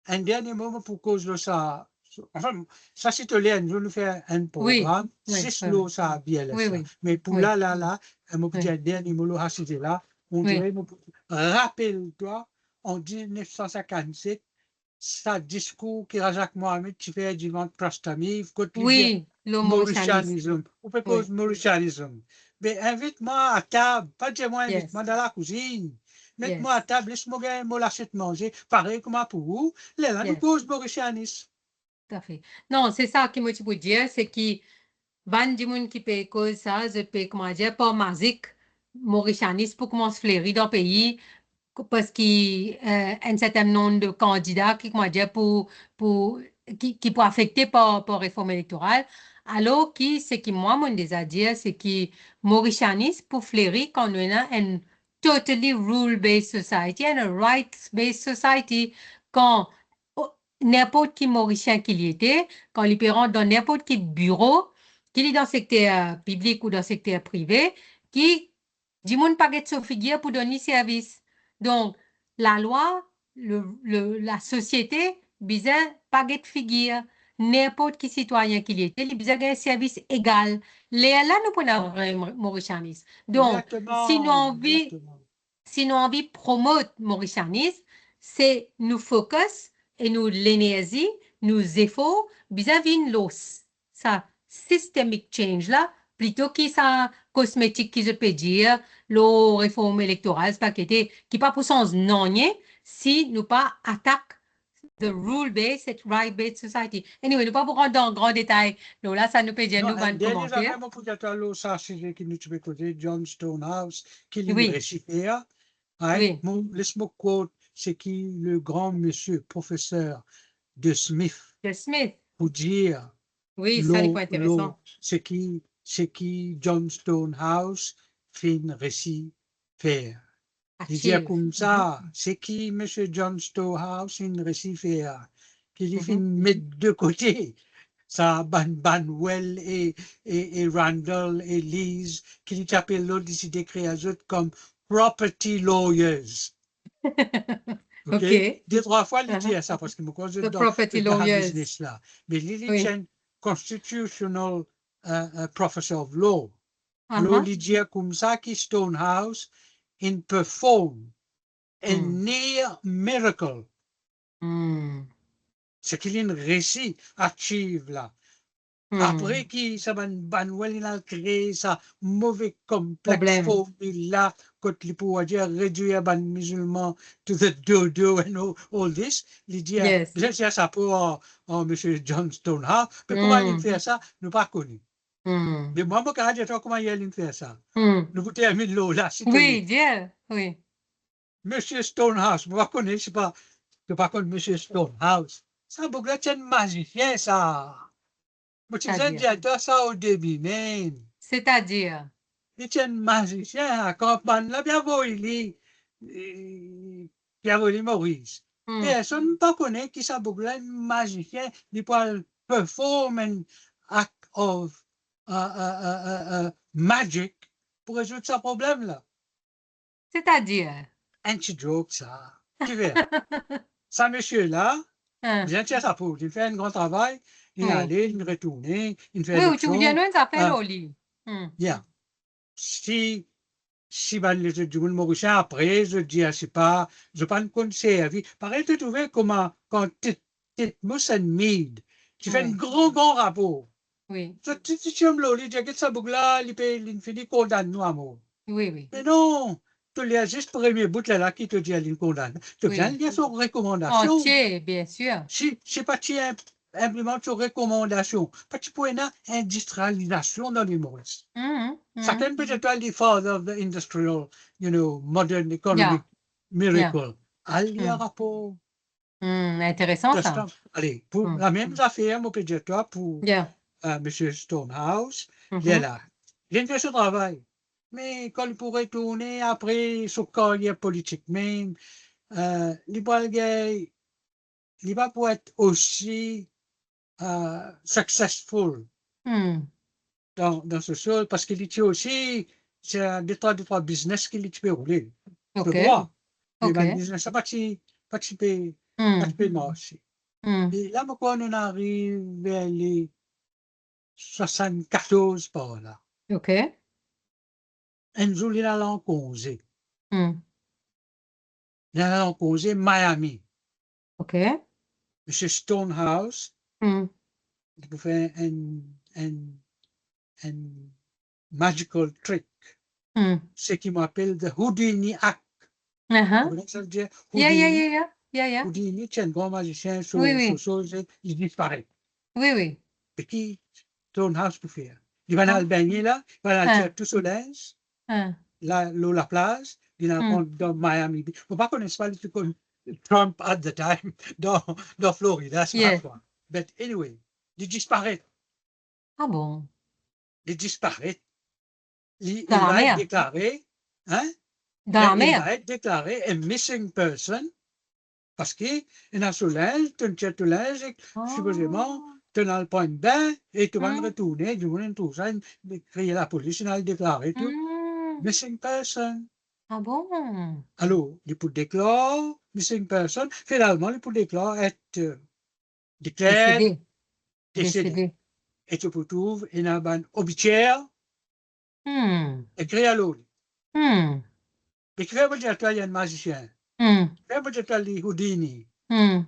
Un dernier mot pour cause de ça. Enfin, ça, c'est te l'air, nous faire un oui, programme, oui, c'est oui, oui, l'eau, ça, bien là, oui, ça. oui, Mais pour oui, là, un mot pour dire oui, un dernier mot, là, c'était là, on oui. dirait, rappelle-toi, en 1957, ça discours que Rajak Mohamed, tu fais du ventre Prastami, côté l'idée, Oui, le mauritianisme. Mauritianisme, ou Oui, propose Mauritianisme. Mais invite-moi à table, pas dire moi, invite-moi yes, dans la cuisine. Mets-moi à yes, table, laisse-moi gagner mon l'assiette manger, pareil comme pour vous. Là, nous yes, cause Mauritianisme. tout à fait. Non, c'est ça que moi tu peux dire, c'est que ban du monde qui peut cause ça, je peux, comment dire, pas magique, mauritianisme pour commencer à fleurir dans le pays, parce qu'il un certain nombre de candidats qui, comment dire, pour, qui peut affecter par réforme électorale. Alors, ce qui, moi, mon déjà dire, c'est que mauritianisme pour fleurir quand on a un totally rule-based society and a rights-based society, quand oh, n'importe qui mauricien qu'il y était, quand il peut rentrer dans n'importe quel bureau, qu'il est dans le secteur public ou dans le secteur privé, qui, du monde pas de figure pour donner service. Donc, la loi, la société, bizarre, pas de figure. N'importe qui citoyen qu'il était, il besoin un service égal. Là, nous prenons vraiment mauritianisme. Donc, Exactement, exactement. si nous envie de promouvoir mauritianisme, c'est nous focus et nous l'énergie, nous efforts vis-à-vis de l'os. Ça, systemic change là, plutôt que ça cosmétique qui je peux dire, la réforme électorale, c'est pas qui pas pour sens non, si nous pas attaque the rule-based et right-based society. Anyway, nous pas pour rentrer dans grand détail. Donc là, ça nous peut dire Non, nous un van dernier commentaire. affaire, moi, pour dire, ça, c'est qui nous tu peux côté John Stonehouse, qui l'une Oui, récipient. Hein, oui, laisse-moi quote, c'est qui le grand monsieur professeur de Smith de Smith. pour dire Oui, ça, n'est pas intéressant. c'est qui John Stonehouse fait un récit faire. Il dit Achieve. comme ça, c'est qui monsieur John Stonehouse un récit faire, qu'il fait mettre de côté. Ça, Banwell et Randall et Lees, qui appellent l'autre ici d'écrire à eux comme property lawyers. OK? OK. Deux, trois fois, il dit Uh-huh. ça parce que moi, je The dans property le lawyers. business là. Mais il est Oui. un constitutional professor of law. Alors, Uh-huh. il dit comme ça que Stonehouse in perform a Hmm. near miracle. Hmm. C'est qu'il y a un récit achieve là. Hmm. Après qui ça Banwell il a créé ça mauvais complexe Problème. formule là quand il pourrait dire réduire ban musulman to the dodo and all this il dit Yes. bien sûr ça pour monsieur John Stonehouse mais comment il Hmm. fait ça nous pas connu Hmm. mais moi quand je dis comment il fait ça Hmm. nous vous termine l'eau là s'il te Oui, plaît Dieu. Oui. monsieur Stonehouse moi pas connu c'est pas contre monsieur Stonehouse ça beaucoup là c'est un magicien ça moi tu faisais C'est-à-dire. dire ça au début même. C'est-à-dire. Dice magicien, campagne là, bien volé, bien volé Maurice. Hmm. Personne ne connaît qui ça boucle un magicien, il peut perform an act of magic pour résoudre ce problème-là. C'est-à-dire. Un petit joke, ça. Tu vois, ça monsieur-là, Hein. bien sûr, ça pour, il fait un grand travail, il est Oui. allé, il est retourné, il fait Oui, ou tu veux dire, élection. nous, ça fait Euh, l'oli. Hmm. yeah. Si ben, les du monde mauricien, après, je dis, c'est pas, je pas une conserve. Pareil, tu trouves comment, quand tu moussen mide, tu fais un Oui. grand rapport. Oui. Tu me l'as dit, que ça boucle là, il finit condamné nous à mort. Oui, oui. Mais non, tu lis juste le premier bout là qui te dit à une condamne. Tu viens Oui. lire son recommandation. Entier, bien sûr. Si pas tu implémentes sur recommandation, pas tu peux une industrialisation dans les Maurice. Mhm, Certains peut-être the father of the industrial, modern economic Yeah, miracle. Allez, mm, rapport. intéressant ça. Allez, pour Mm, la même affaire, mon peut dire toi, pour Yeah. M. Stonehouse, il est Mhm, là. Il a fait ce travail. Mais quand il pourrait tourner après son carrière politique même, il va pas être aussi successful mm, dans ce sol parce qu'il était aussi, c'est un des trois business qu'il peut rouler. Le OK, droit. Et OK. ben, business, ça participer, Mm, participer marché. mm, Et là, quand on arrive vers les 74 par là, OK. Enzo, il est en congé. Mm, Il est en congé Miami. OK. Monsieur Stonehouse, Mm, il peut faire un magical trick. mm. Ce qui m'appelle the Houdini Act. Vous Uh-huh. comprenez ce que ça veut dire? Yeah, yeah, Houdini. yeah, yeah. Yeah, yeah. Houdini, c'est un grand magicien, Oui, oui. il disparaît. Oui, oui. Et qui Stonehouse peut faire? Il va dans le Ah, baigner là, il va dans hein, le tout sur linge, hein, là, l'eau, la plage, il mm. rencontre dans Miami. Faut pas connaître pas le truc comme Trump at the time dans Floride, c'est pas Yeah. quoi. But anyway, il disparaît. Ah bon. Il disparaît. Dans Il la va être mer. déclaré, hein? Dans la Il mer. va être déclaré a missing person parce qu'il a son linge, tu as ton linge, supposément, Oh. tu as le point de bain et tu vas le Mm, retourner, tu vas tout ça, crier la police, il a déclaré tout. mm. Missing person. Ah bon. Alors, il peut déclarer missing person. Finalement, il peut déclarer être déclaré Décédé. décédé. Décédé. Et tu peux trouver une abane obituaire Hmm. écrit à l'eau. Hmm. Et qui fait dire toi, il y a un magicien. Hmm. Qui fait dire toi, les Houdini. Hmm.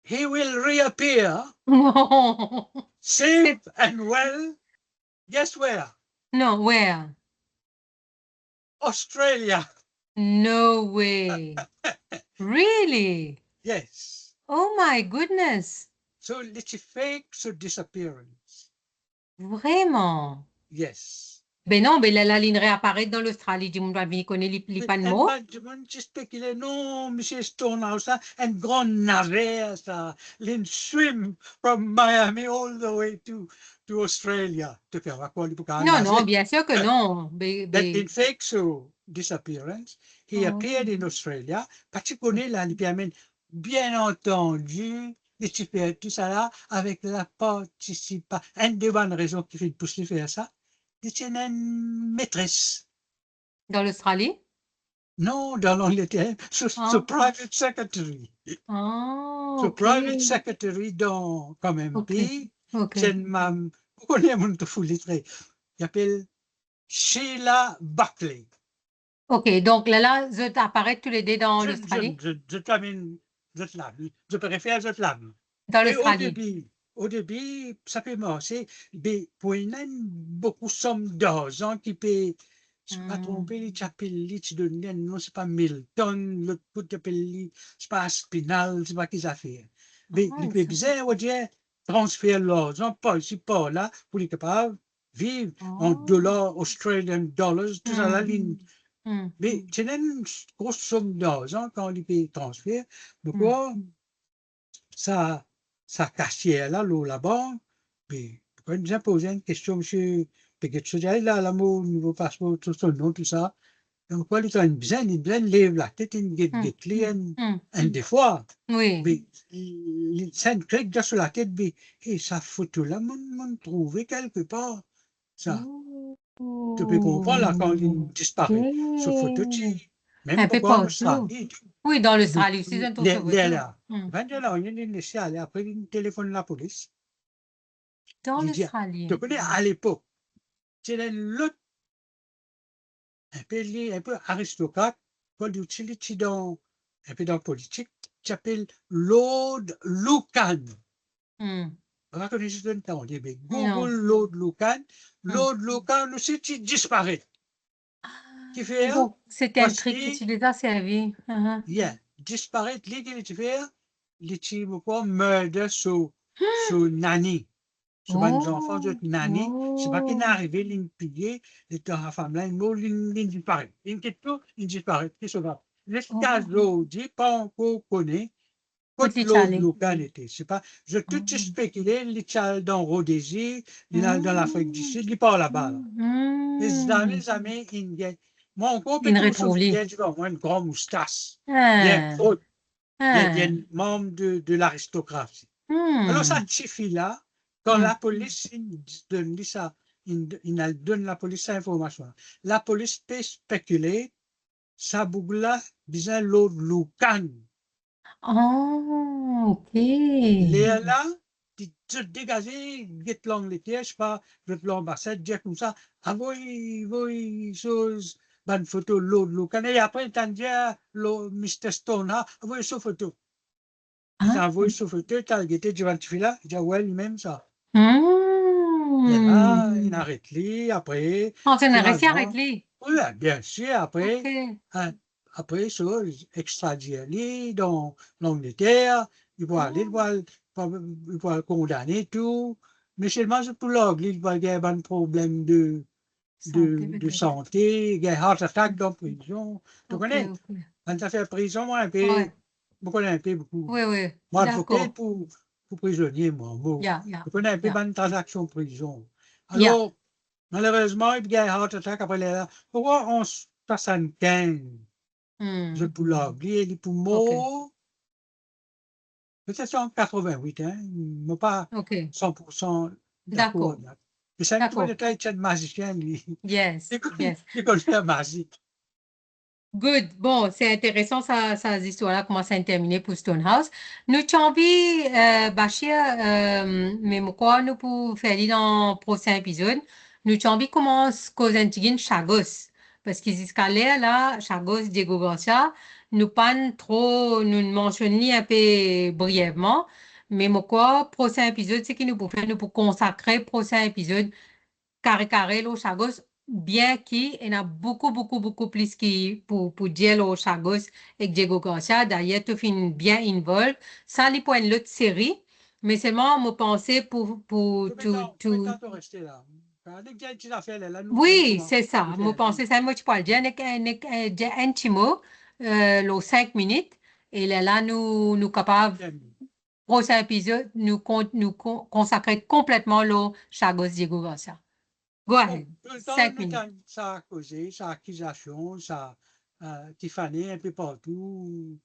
He will reappear Non. safe C'est- and well. Guess where? No, where? Australia. No way. Really? Yes. Oh my goodness. So it's a fake so disappearance. Vraiment? Yes. Ben non, ben la ligne réapparaît dans l'Australie. Du monde va venir connaître les But, pas de and mots. but je spéculais, non, Monsieur Stonehouse, ça, un grand navire, ça, l'in swim from Miami all the way to Australia. Tu fais quoi, il peut pas Non, non, nager. bien sûr que non. That in fake so disappearance, he Oh. appeared in Australia, parce qu'il connaît là, il amène, bien entendu, les super, tout ça là, avec la participation. Une des bonnes raisons qui fait pousser faire ça, c'est une maîtresse. Dans l'Australie? Non, dans l'Angleterre, ce Ah, private secretary. ah, Ce ok, private secretary dans, comme ok, MP, ok. c'est une femme, vous connaissez mon tout fou lettré, il s'appelle Sheila Buckley. Ok, donc là, je t'apparais tous les deux dans l'Australie? Je t'amène, je te lave, je préfère je te lave. Dans Et l'Australie. au début, ça peut marcher, mais pour une beaucoup de sommes d'argent qui peut, je ne pas Hmm. tromper, il s'appelle, il donne, non, c'est pas Milton, l'autre coup s'appelle, c'est pas Spinal, c'est pas qui ça fait. Mais Ah, il il peut s'appelle- bien, on dirait, transférer l'argent, pas ici, pas là, pour être capable de vivre en Oh. dollars, Australian dollars, tout ça, la Hmm, ligne. hmm, Mais c'est une grosse somme d'argent quand il peut transférer. hmm. Pourquoi? Sa, sa caissière là, là-bas, puis quand il nous a posé une question, monsieur, puis que tu dis, là, l'amour, niveau passeport, tout son nom, tout ça, donc, quoi, il a une bien lève la tête, une Hmm, client, hmm. un des fois, Oui. mais, ça une clique sur la tête, mais, et sa photo là, m'en trouvé quelque part, ça, tu peux comprendre, là, quand il disparaît, sur photo, Ok. même Un peu pourquoi en partout. Australie, Oui, dans mais, l'Australie aussi, c'est tout ce tout. là, Hmm. ben, là, on est laissé aller, après, il téléphone la police, Dans il dit, tu l'Australie. connais, à l'époque, c'est l'autre, un peu aristocrate, quand il utilise dans, un peu dans la politique, qui s'appelle Lord Lucan. Hmm. On va connaître le temps, on mais Google Non. Lord Lucan. Hmm. Lord Lucan, aussi, il disparaît. qui fait, Donc, c'était un parce trick qui que, tu les as servi. yeah, disparaître, les qui fait, les petits, pourquoi, murder, so nanny. So, les enfants de Oh, nanny, c'est pas qu'il est oh, arrivé, il pillé, et dans la femme là, il disparaît. Il quitte tout, il disparaît. Qu'est-ce que ça va? Les cas, oh. l'eau, dit, pas encore connaît, Côte côte l'autre Charlie. localité. C'est pas, je tout Oh. spéculé, les chals dans Rhodésie, il est dans l'Afrique du Hmm. Sud, il part là-bas, là. Hmm. Les amis, il gagne. Moi, encore, peut Une tout me rétrouvée. souvenir, tu vois, moi, une grande moustache, bien Ah, haute, bien ah. membre de l'aristocratie. Alors, Hmm. cette fille-là, quand Hmm. la police il donne ça, il donne la police cette information. La police peut spéculer, ça bougla, disant l'autre loucan. Oh, ok. Là, tu te dégages, get l'Angleterre, je sais pas, je l'ambassade, dire comme ça, ah oui, oui, chose, bonne photo, l'autre loucan. Et après, t'as dit, Mr. Stone, ah oui, sa photo. Il Ah. t'a envoyé sa photo, t'as guetté, tu vas te filer là, il dit, ouais, lui-même ça. Et Hmm. là, il arrête lui, après, On s'en a réussi à finalement, arrêter. oui, bien sûr, Ok. hein, après, ça, extradier lui dans l'Angleterre, il va aller, Oh, il va le condamner, tout. Mais seulement, c'est pour l'anglais, il va avoir un problème santé de peut-être. santé, il y a un heart attack dans la prison. Tu Ok, connais? ok. Quand tu as fait prison, moi, un peu, Ouais. je connais un peu beaucoup. Oui, oui. Moi, avocat D'accord. pour prisonnier, moi, bon. Yeah, yeah, Je connais un peu yeah. bonne transaction prison. Yeah. Alors, malheureusement, il y a un heart attack après là. Pourquoi en 75, je Hmm. peux l'oublier, les Ok. poumons, peut-être en 88, hein, mais pas Ok. 100% d'accord. D'accord. Mais c'est une fois de D'accord. temps, il était magicien, lui. Yes. Yes. Il connaît la magie. Good. Bon, c'est intéressant ça, ça histoire-là, comment ça a terminé pour Stonehouse. Nous t'avons envie, Bachir, mais quoi nous pour faire dans le prochain épisode, nous t'avons envie comment cause antigène Chagos. Parce qu'ils jusqu'à l'air là, Chagos, Diego Garcia, nous pas trop, nous mentionnons un peu brièvement, mais quoi, prochain épisode, c'est qui nous pour faire, nous pour consacrer prochain épisode carré lo Chagos, bien qu'il y en a beaucoup, beaucoup, beaucoup plus qui pour dire lo Chagos et Diego Garcia. D'ailleurs, tu finis bien involved. Ça, les points de l'autre série, mais seulement, me penser pour Combien de tout. temps tu resté là? Dès que tu as fait là, nous Oui, commençons c'est à ça. le Me faire. penser ça, moi, tu parles dire, dire un petit mot, lo 5 minutes, et là, nous capables, prochain épisode, consacrer complètement lo Chagos Diego Garcia. Go Bon, ahead. tout le temps, 5 minutes. ça a causé, ça accusation, ça qui fallait un peu partout,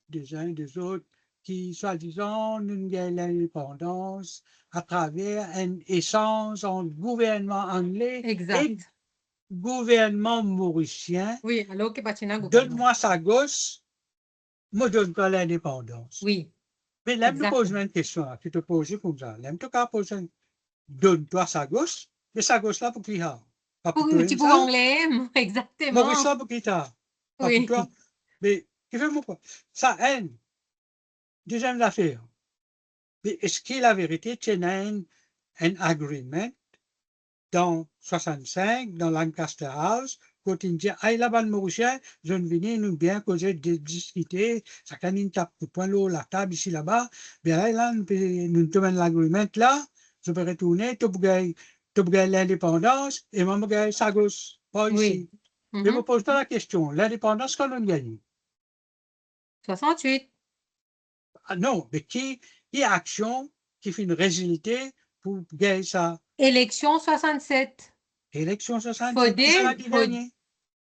des uns et des autres, qui, soi-disant, nous gagnent l'indépendance à travers un échange entre gouvernement anglais et Exact. gouvernement mauricien. Oui, alors que Batina gouvernement. Donne-moi sa gosse, me donne pas l'indépendance. Oui, Mais là, me pose exactement. une question, là, tu te poses comme ça. Là, tu te poses donne-toi sa gosse, mais sa gosse là pour qui a? Pas Pour pour toi, tu pour ça? anglais, Maurice exactement. là pour qui t'as? Pas pour Oui, toi. Mais, qui fait mon quoi? Ça haine, deuxième affaire. Mais est-ce que la vérité, tu as un agreement dans 65, dans Lancaster House, quand il dit, ah, là-bas, le Mauricien, je ne venais nous bien causer de discuter, ça quand il tape le point l'eau, la table ici, là-bas, bien là, nous demandons l'agreement là, je peux retourner, tu peux l'indépendance, et moi, je gagne sa gosse, pas oui. ici. Mais je me Mhm. pose pas la question, l'indépendance, quand on gagne? 68. Ah non, mais qui a action, qui fait une résilité pour gagner sa Élection 67. élection 67, qui sera Faudrait, qui faut, gagné?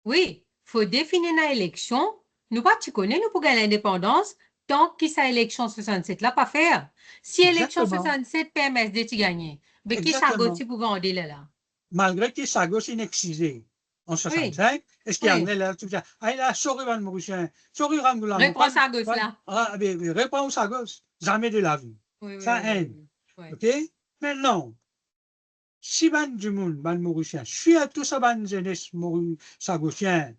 oui, faut définir la élection. Nous pas, tu connais, nous pour gagner l'indépendance, tant qu'il sa élection 67 là, pas faire. Si élection Exactement, 67 permet de tu gagner, mais qui exactement. chagote pour gagner là? Malgré qu'il s'agisse inexcisé en Oui, 65, est-ce qu'il y a un oui. là, tu dis, ah, il a sorry, Van Mauricien, sorry, Rangoulamo, Réponse chagote là. réponds à gosse, jamais de la vie. Oui, oui, Ça oui, haine, oui. Oui. ok? Maintenant, si Van du monde, Van Mauricien, je suis à tout ça, Van jeunesse sagotien,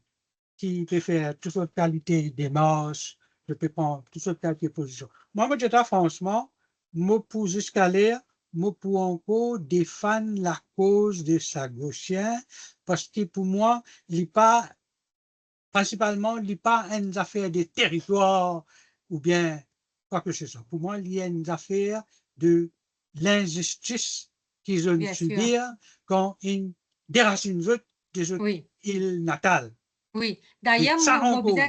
qui peut faire toutes sortes de qualités, des masses, je peux prendre toutes sortes de qualités de position. Moi, je dis franchement, moi, pour jusqu'à l'air, moi, pour encore défendre la cause de sa gauchien, parce que pour moi, il n'est pas principalement, il n'y a pas une affaire de territoire ou bien quoi que ce soit. Pour moi, il y a une affaire de l'injustice qu'ils ont bien sûr. subir quand ils déracinent des autres Oui, îles natales. oui. Oui, D'ailleurs, ça rend compte.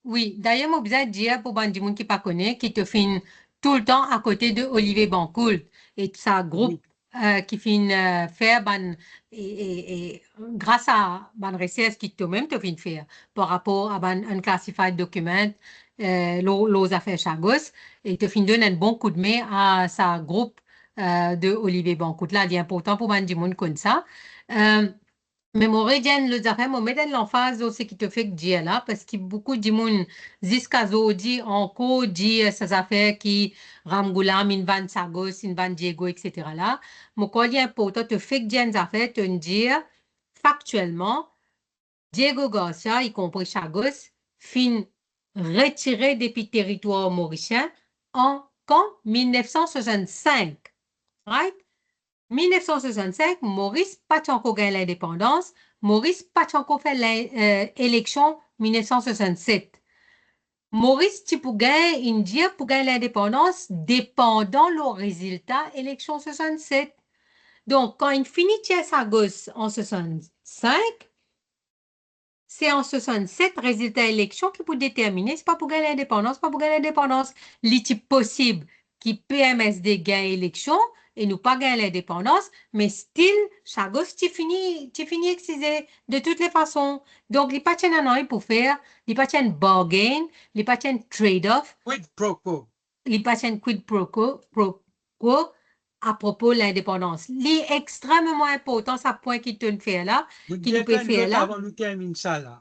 oui, d'ailleurs, moi, besoin de dire pour Bandi moun qui pas connaît, qui te fin tout le temps à côté de Olivier Bancoult et sa Oui, groupe qui fin faire et grâce à ban recherche qui toi-même te fin faire par rapport à ban unclassified document, los affaires Chagos et te fin donner un bon coup de main à sa groupe de Olivier Bancoult. Là, il est important pour Bandi moun comme ça. Euh, mais mon redienne le affaires, mon mettre l'emphase sur ce qui te fait que dire là, parce que beaucoup de monde jusqu'à dit encore dit ces affaires qui Ramgoulam, in van Sagos, in van Diego, etc. là. Mon collier important te fait que dire des affaires, te dire factuellement, Diego Garcia, y compris Chagos, fin retiré depuis territoire mauricien en quand 1965. Right? 1965, Maurice pas encore gagné l'indépendance. Maurice pas encore fait l'élection 1967. Maurice tu pour gagner India pour gagner l'indépendance dépendant le résultat élection 67. Donc quand il finit sa gosse en 65, c'est en 67 résultat élection qui peut déterminer, c'est pas pour gagner l'indépendance, pas pour gagner l'indépendance. L'équipe possible qui PMSD gagne l'élection et nous pas gagner l'indépendance, mais still, Chagos, tu finis excisé de toutes les façons. Donc, il n'y a pas de rien pour faire, il n'y a pas de bargain, il n'y a pas de trade-off, quid pro quo. il n'y a pas de quid pro quo à propos de l'indépendance. C'est extrêmement important, ça point qui te fait là, Vous qui nous dites peut là, nous faire autres, là. avant nous terminer ça là.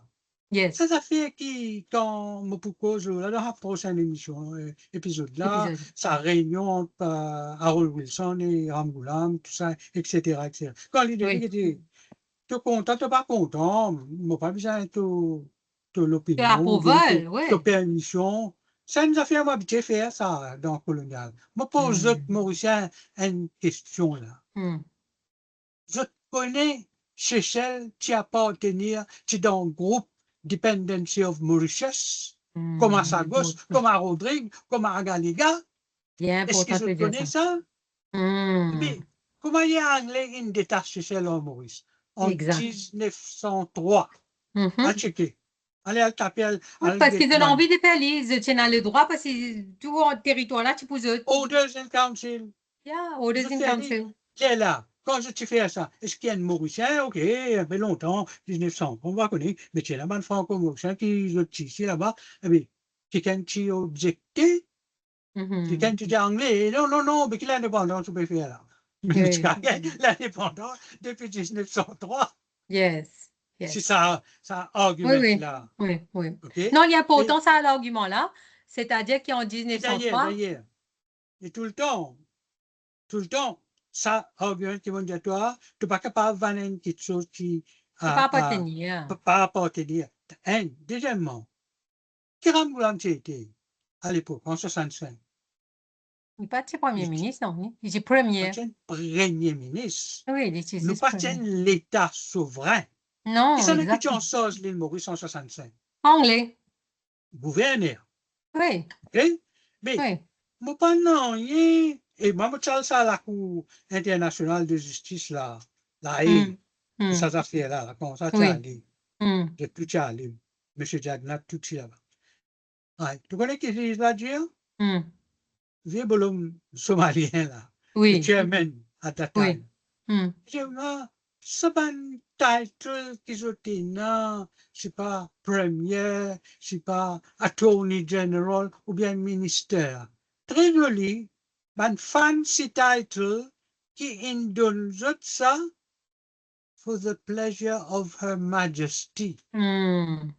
Yes, Ça, ça fait qui, quand Mopuko joue là, dans la prochaine émission, épisode là, épisode. sa réunion entre Harold Wilson et Ramgoulam, tout ça, etc., etc. Quand il dit, Oui. tu es content, tu n'es pas content, moi pas besoin de De l'opinion ou bien approval, de ouais. permission. Ça nous a fait habitué à faire ça dans le colonial. Je pose aux Hmm. Mauriciens une question là. Hmm. Je connais Seychelles qui appartenir qui dans le groupe Dependency of Mauritius, comme à Hmm. Sagos, comme à Rodrigue, comme à Agaliga. Bien Est-ce que important je de dire connais ça. ça? Hmm. Mais comment il y a anglais une détache Seychelles en Maurice? En Exact. 1903. À Mhm. checker. Allez à taper Oui, à parce qu'ils ont Gatman. envie de faire ils tiennent le droit parce que tout en territoire là, tu peux autres. Orders in Council. Yeah, Je orders in fais dit, council. qui est là? Quand je te fais ça, est-ce qu'il y a un Mauricien? Ok, ça fait longtemps, 1900, on va connaître, mais c'est là-bas un franco-mauricien qui est ici là-bas. Eh bien, quelqu'un qui objecté, quelqu'un Mhm. qui dit anglais, non, non, non, mais qui l'indépendance, on peut faire là. Mais tu Oui. as l'indépendance depuis 1903. Yes. C'est Yes. ça Oui, argument oui. là. Oui, oui. OK? Non, il y a Et, importance à l'argument là. C'est-à-dire qu'en et 1903, et tout le temps, ça, argument qui vont dire, toi, tu n'es pas capable de vendre quelque chose qui c'est pas a appartenir. pas appartenir. Un, deuxièmement, Kiram Goulam été à l'époque, en 65, Il n'est pas de il premier était ministre, non. Il est pas premier. premier ministre, Oui, il est nous juste pas premier. l'État souverain. Et Non, ça n'est que tu exact. en sors l'île Maurice en 65. Anglais. Gouverneur. Oui, OK? Mais, oui. moi, pas non, et moi, je ça à la Cour internationale de justice, là, la Hmm. Haye, pour Hmm. ces affaires-là, là, comment ça, tu as Oui. allé, Hmm. j'ai tout allé, monsieur Jagnat, tout là-bas. Ouais. Tu connais qui c'est là-dessus? Hmm. Vieux bonhomme somalien, là, le Oui, chairman at that oui. time. Hmm. Je dis, ah, c'est pas un title qu'ils ont dit, non, c'est pas premier, c'est pas attorney general ou bien ministère. Très joli, un fancy title qui indonne ça for the pleasure of Her Majesty. Hmm.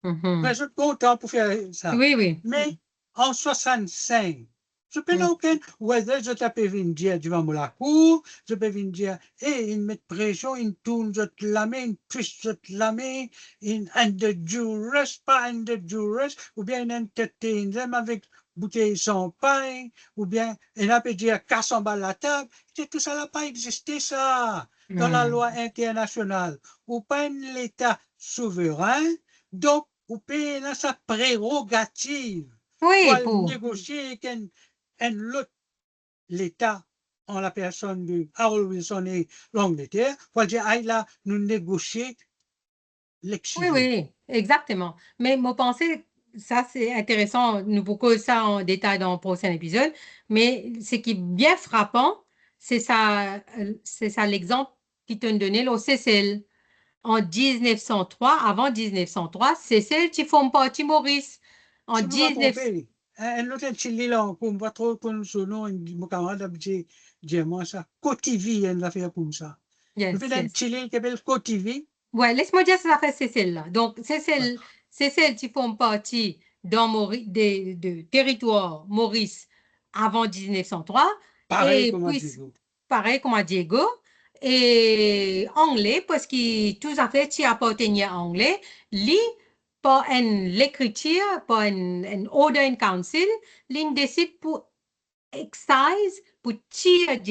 Mais Mhm. je suis content pour faire ça. Oui, oui. Mais en 65, je peux Hmm. aucun, whether je peux venir dire devant la cour, je peux venir dire, hey, ils mettent pression, ils tournent la main, ils twist la main, ils under duress, pas under duress, ou bien ils entertain them avec bouteille sans pain, ou bien ils a peut dire casse en bas la table. Tout ça n'a pas existé, ça, dans la Hmm. loi internationale. Ou pas un État souverain, Donc, vous payez là sa prérogative Oui, pour pour. négocier avec un autre l'État en la personne de Harold Wilson et l'Angleterre, pour dire, ah là, nous négocier Oui, l'excision. oui, exactement. Mais mon pensée, ça c'est intéressant, nous pourquoi ça en détail dans le prochain épisode, mais ce qui est bien frappant, c'est ça l'exemple qui te donné là, Cécile. En 1903, avant 1903, Cécile, tu font partie Maurice. En Si vous vous 19... trompez, un autre Chili là, pour pas trop connaître son nom, mon camarade a dit, moi ça, Cotivi, une affaire comme ça. Nous Yes, faisons un yes. Chili qui s'appelle Cotivi. Ouais, laisse-moi dire ça fait Cécile là. Donc, Ouais. Cécile qui font partie dans de territoire Maurice avant 1903 Pareil et comme on puis dit. pareil comme à Diego et anglais parce que tout à fait qui appartenait à anglais, lit par l'écriture, par un order in council, l'in décide pour excise pour tirer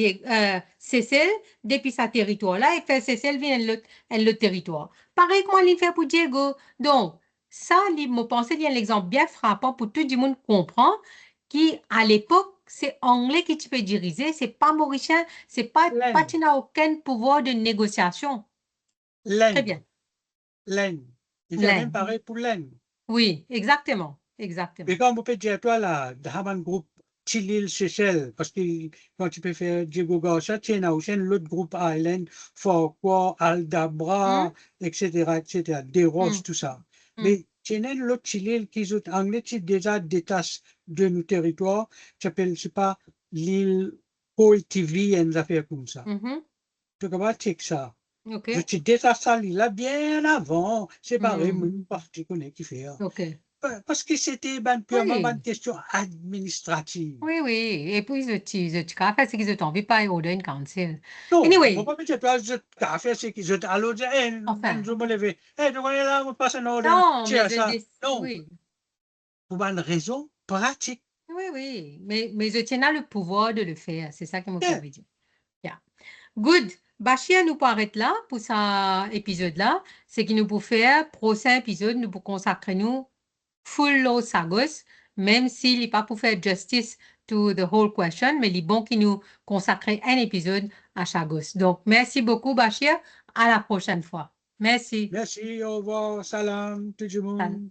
Cécile depuis sa territoire-là et faire Cécile venir le territoire. Pareil comment il fait pour Diego. Donc, ça, je pense qu'il y a un exemple bien frappant pour tout le monde comprend qu'à l'époque, c'est anglais qui tu peux diriger, c'est pas mauricien, c'est pas tu Laine, n'as aucun pouvoir de négociation. Très laine, bien. laine. Il fait même Laine. pareil pour laine. Oui, exactement. Et Exactement. quand vous pouvez dire, toi, là, dans un groupe Chilil Seychelles, parce que quand tu peux faire Diego Garcia, tu as aussi l'autre groupe Island, Farquhar, Hum, Aldabra, etc., Des Roches, hum, tout ça. hum, Mais tu as l'autre Chilil qui est anglais, qui déjà détache de nos territoires, qui s'appelle, je sais pas, l'île Koitivi, et une affaire comme ça. mhm. Tu comprends, check ça. OK. Je te détache ça, l'île là, bien avant, c'est pareil, Hum, une partie qu'on est qui fait. OK. Parce que c'était ben, purement Oui. une question administrative. Oui, oui. Et puis, je fait ce qu'ils ont envie pas order une council. Non, on ne va Anyway, pas me dire, toi, je t'ai fait ce que je t'ai allô, dire, hé, enfin, je me lever, hé, tu connais là, on passe un ordre, non, mais tiens, ça. Non, oui, pour une raison pratique. oui, oui. Mais je tiens à le pouvoir de le faire. C'est ça qui me fait Yeah. dire. Yeah. Good. Bachia nous arrête là pour cet épisode-là. C'est qui nous pour faire prochain épisode, nous pour consacrer nous full au sagos, même s'il n'est pas pour faire justice to the whole question, mais il est bon qu'il nous consacrer un épisode à Chagos. Donc, merci beaucoup, Bachir. À la prochaine fois. Merci. Merci, au revoir, salam, tout le Salut. monde.